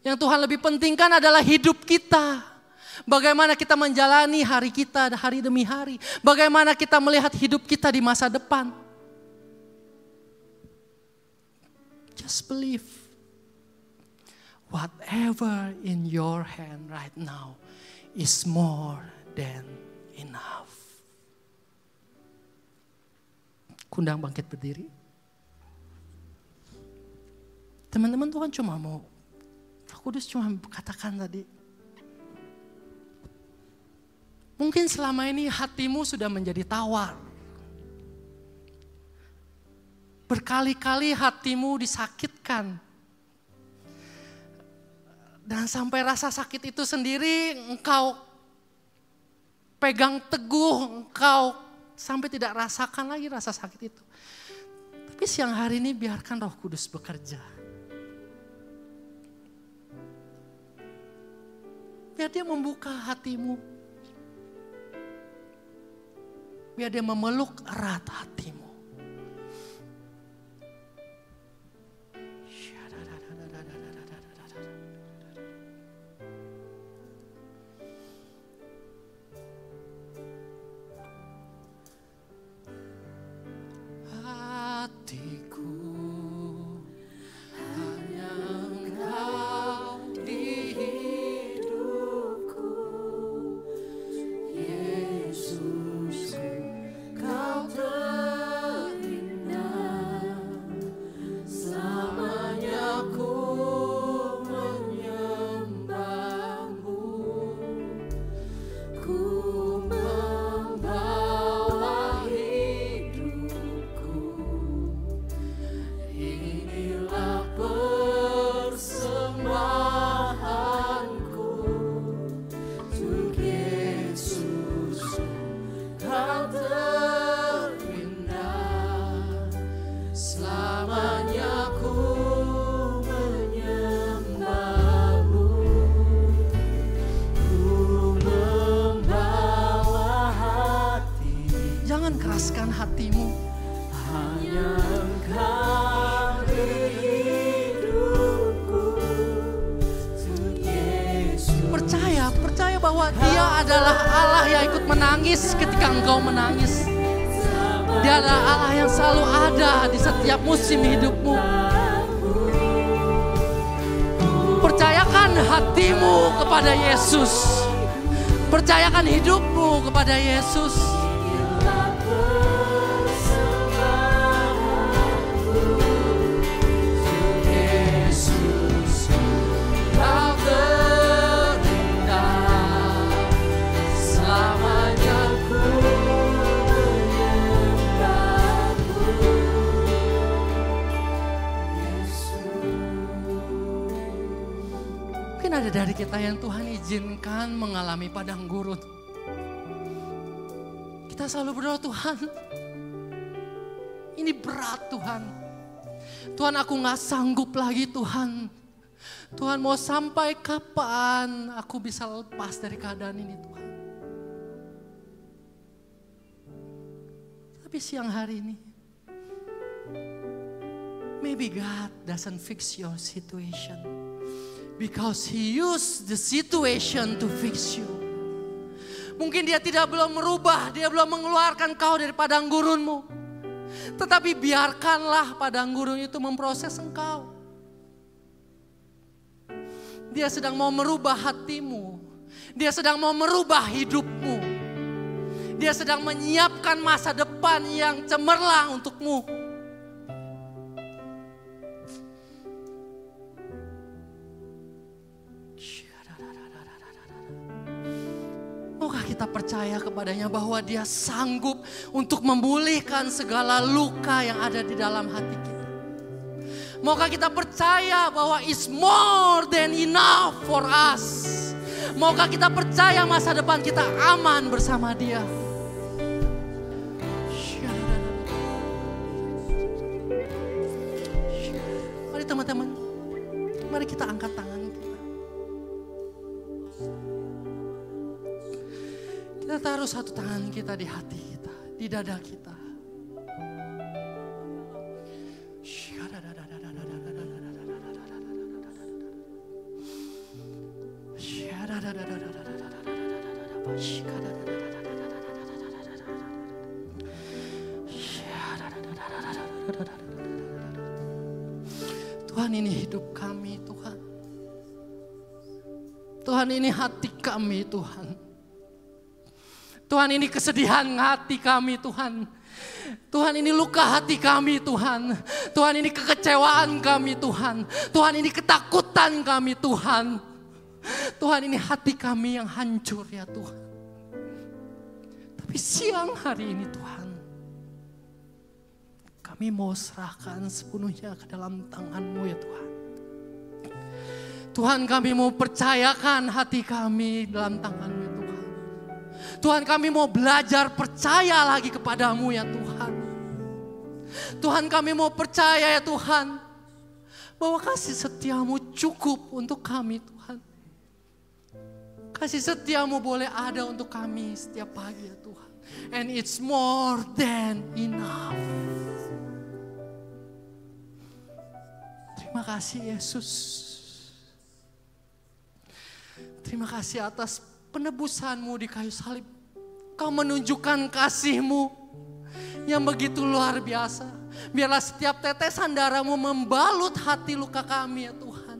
Yang Tuhan lebih pentingkan adalah hidup kita. Bagaimana kita menjalani hari kita hari demi hari. Bagaimana kita melihat hidup kita di masa depan. Just believe. Whatever in your hand right now is more than enough. Kundang bangkit berdiri. Teman-teman, Tuhan cuma mau, Roh Kudus cuma katakan tadi. Mungkin selama ini hatimu sudah menjadi tawar. Berkali-kali hatimu disakitkan. Dan sampai rasa sakit itu sendiri engkau pegang teguh, engkau sampai tidak rasakan lagi rasa sakit itu. Tapi siang hari ini biarkan Roh Kudus bekerja. Biar dia membuka hatimu. Biar dia memeluk erat hatimu. Hatiku hanya Engkau di hidupku, Yesus, Kau terindah, selamanya ku menyembahmu, ku membawa hidupku, inilah persembahanku untuk Yesus, Kau terindah, selamanya ku menyembahmu, ku membawa hati. Jangan keraskan hatimu. Hanya Engkau di hidupku, untuk Yesus. Percaya bahwa Dia adalah Allah yang ikut menangis ketika engkau menangis. Dia adalah Allah yang selalu ada di setiap musim hidupmu. Percayakan hatimu kepada Yesus. Percayakan hidupmu kepada Yesus. Yesus, Kau terindah, selamanya ku menyembahmu, Yesus. Mungkin ada dari kita yang Tuhan izinkan mengalami padang gurun. Kita selalu berdoa, Tuhan, ini berat Tuhan. Tuhan, aku gak sanggup lagi Tuhan. Tuhan, mau sampai kapan aku bisa lepas dari keadaan ini Tuhan. Tapi siang hari ini, maybe God doesn't fix your situation. Because He used the situation to fix you. Mungkin Dia belum merubah, Dia belum mengeluarkan kau dari padang gurunmu. Tetapi biarkanlah padang gurun itu memproses engkau. Dia sedang mau merubah hatimu. Dia sedang mau merubah hidupmu. Dia sedang menyiapkan masa depan yang cemerlang untukmu. Maukah Maukah kita percaya kepadanya bahwa Dia sanggup untuk memulihkan segala luka yang ada di dalam hati kita. Maukah kita percaya bahwa it's more than enough for us. Maukah kita percaya masa depan kita aman bersama Dia. Mari teman-teman, mari kita angkat tangan kita. Kita taruh satu tangan kita di hati kita, di dada kita. Tuhan, ini hidup kami, Tuhan. Tuhan, ini hati kami, Tuhan. Tuhan, ini kesedihan hati kami, Tuhan. Tuhan, ini luka hati kami, Tuhan. Tuhan, ini kekecewaan kami, Tuhan. Tuhan, ini ketakutan kami, Tuhan. Tuhan, ini hati kami yang hancur ya Tuhan. Tapi siang hari ini Tuhan, kami mau serahkan sepenuhnya ke dalam tangan-Mu ya Tuhan. Tuhan, kami mau percayakan hati kami dalam tangan-Mu ya Tuhan. Tuhan, kami mau belajar percaya lagi kepada-Mu ya Tuhan. Tuhan, kami mau percaya ya Tuhan, bahwa kasih setia-Mu cukup untuk kami Tuhan. Kasih setia-Mu boleh ada untuk kami setiap pagi ya Tuhan. And it's more than enough. Terima kasih Yesus. Terima kasih atas penebusan-Mu di kayu salib. Kau menunjukkan kasih-Mu yang begitu luar biasa. Biarlah setiap tetesan darah-Mu membalut hati luka kami ya Tuhan.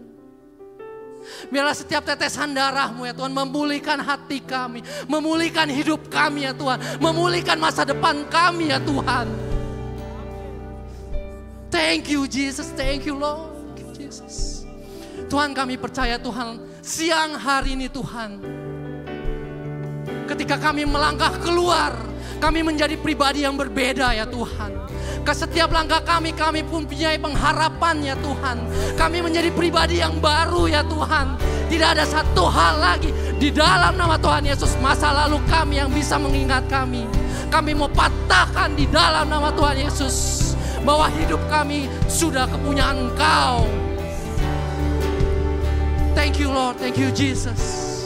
Biarlah setiap tetesan darah-Mu ya Tuhan memulihkan hati kami, memulihkan hidup kami ya Tuhan, memulihkan masa depan kami ya Tuhan. Thank you Jesus, thank you Lord, thank you Jesus. Tuhan, kami percaya Tuhan, siang hari ini Tuhan, ketika kami melangkah keluar, kami menjadi pribadi yang berbeda ya Tuhan. Ke setiap langkah kami pun punya pengharapan ya Tuhan. Kami menjadi pribadi yang baru ya Tuhan. Tidak ada satu hal lagi di dalam nama Tuhan Yesus masa lalu kami yang bisa mengingat kami. Kami mau patahkan di dalam nama Tuhan Yesus bahwa hidup kami sudah kepunyaan Engkau. Thank you Lord, thank you Jesus.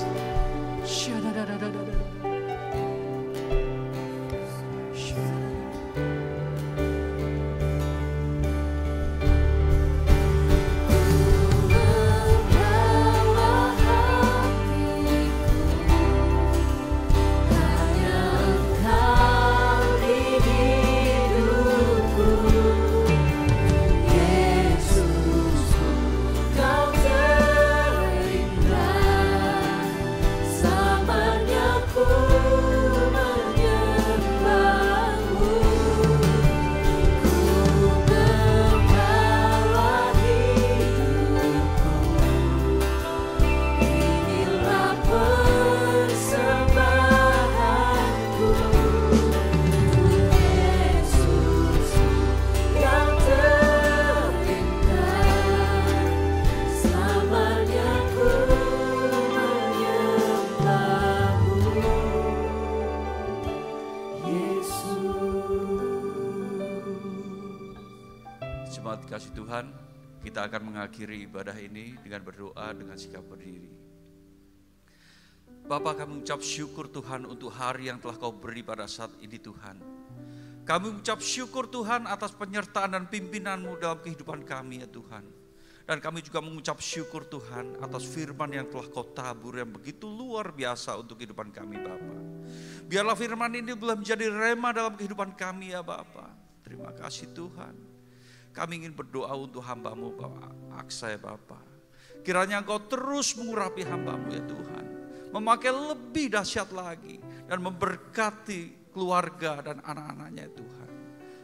Kasih Tuhan, kita akan mengakhiri ibadah ini dengan berdoa, dengan sikap berdiri. Bapa, kami mengucap syukur Tuhan untuk hari yang telah Kau beri pada saat ini Tuhan. Kami mengucap syukur Tuhan atas penyertaan dan pimpinan-Mu dalam kehidupan kami ya Tuhan. Dan kami juga mengucap syukur Tuhan atas firman yang telah Kau tabur yang begitu luar biasa untuk kehidupan kami Bapa. Biarlah firman ini boleh menjadi rema dalam kehidupan kami ya Bapa. Terima kasih Tuhan. Kami ingin berdoa untuk hamba-Mu Bapak Aksa ya Bapak. Kiranya Engkau terus mengurapi hamba-Mu ya Tuhan. Memakai lebih dahsyat lagi. Dan memberkati keluarga dan anak-anaknya ya Tuhan.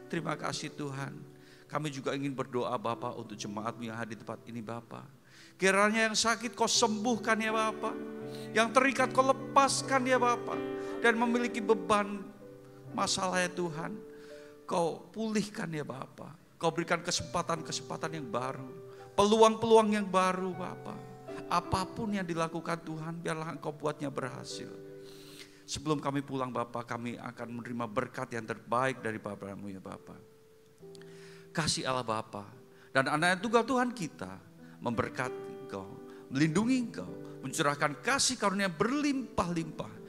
Terima kasih Tuhan. Kami juga ingin berdoa Bapak untuk jemaat-Mu yang hadir di tempat ini Bapak. Kiranya yang sakit Kau sembuhkan ya Bapak. Yang terikat Kau lepaskan ya Bapak. dan memiliki beban masalah ya Tuhan, Kau pulihkan ya Bapa. Kau berikan kesempatan-kesempatan yang baru, peluang-peluang yang baru Bapa. Apapun yang dilakukan Tuhan, biarlah Engkau buatnya berhasil. Sebelum kami pulang Bapa, kami akan menerima berkat yang terbaik dari Bapa-Mu ya Bapa. Kasih Allah Bapa dan anak tunggal Tuhan kita memberkati Engkau, melindungi Engkau, mencurahkan kasih karunia berlimpah-limpah,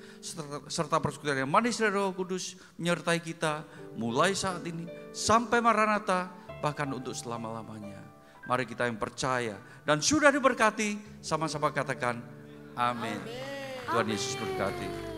serta persekutuan yang manis dari Roh Kudus menyertai kita mulai saat ini sampai Maranatha, bahkan untuk selama-lamanya. Mari kita yang percaya dan sudah diberkati, sama-sama katakan amin. Tuhan Yesus berkati.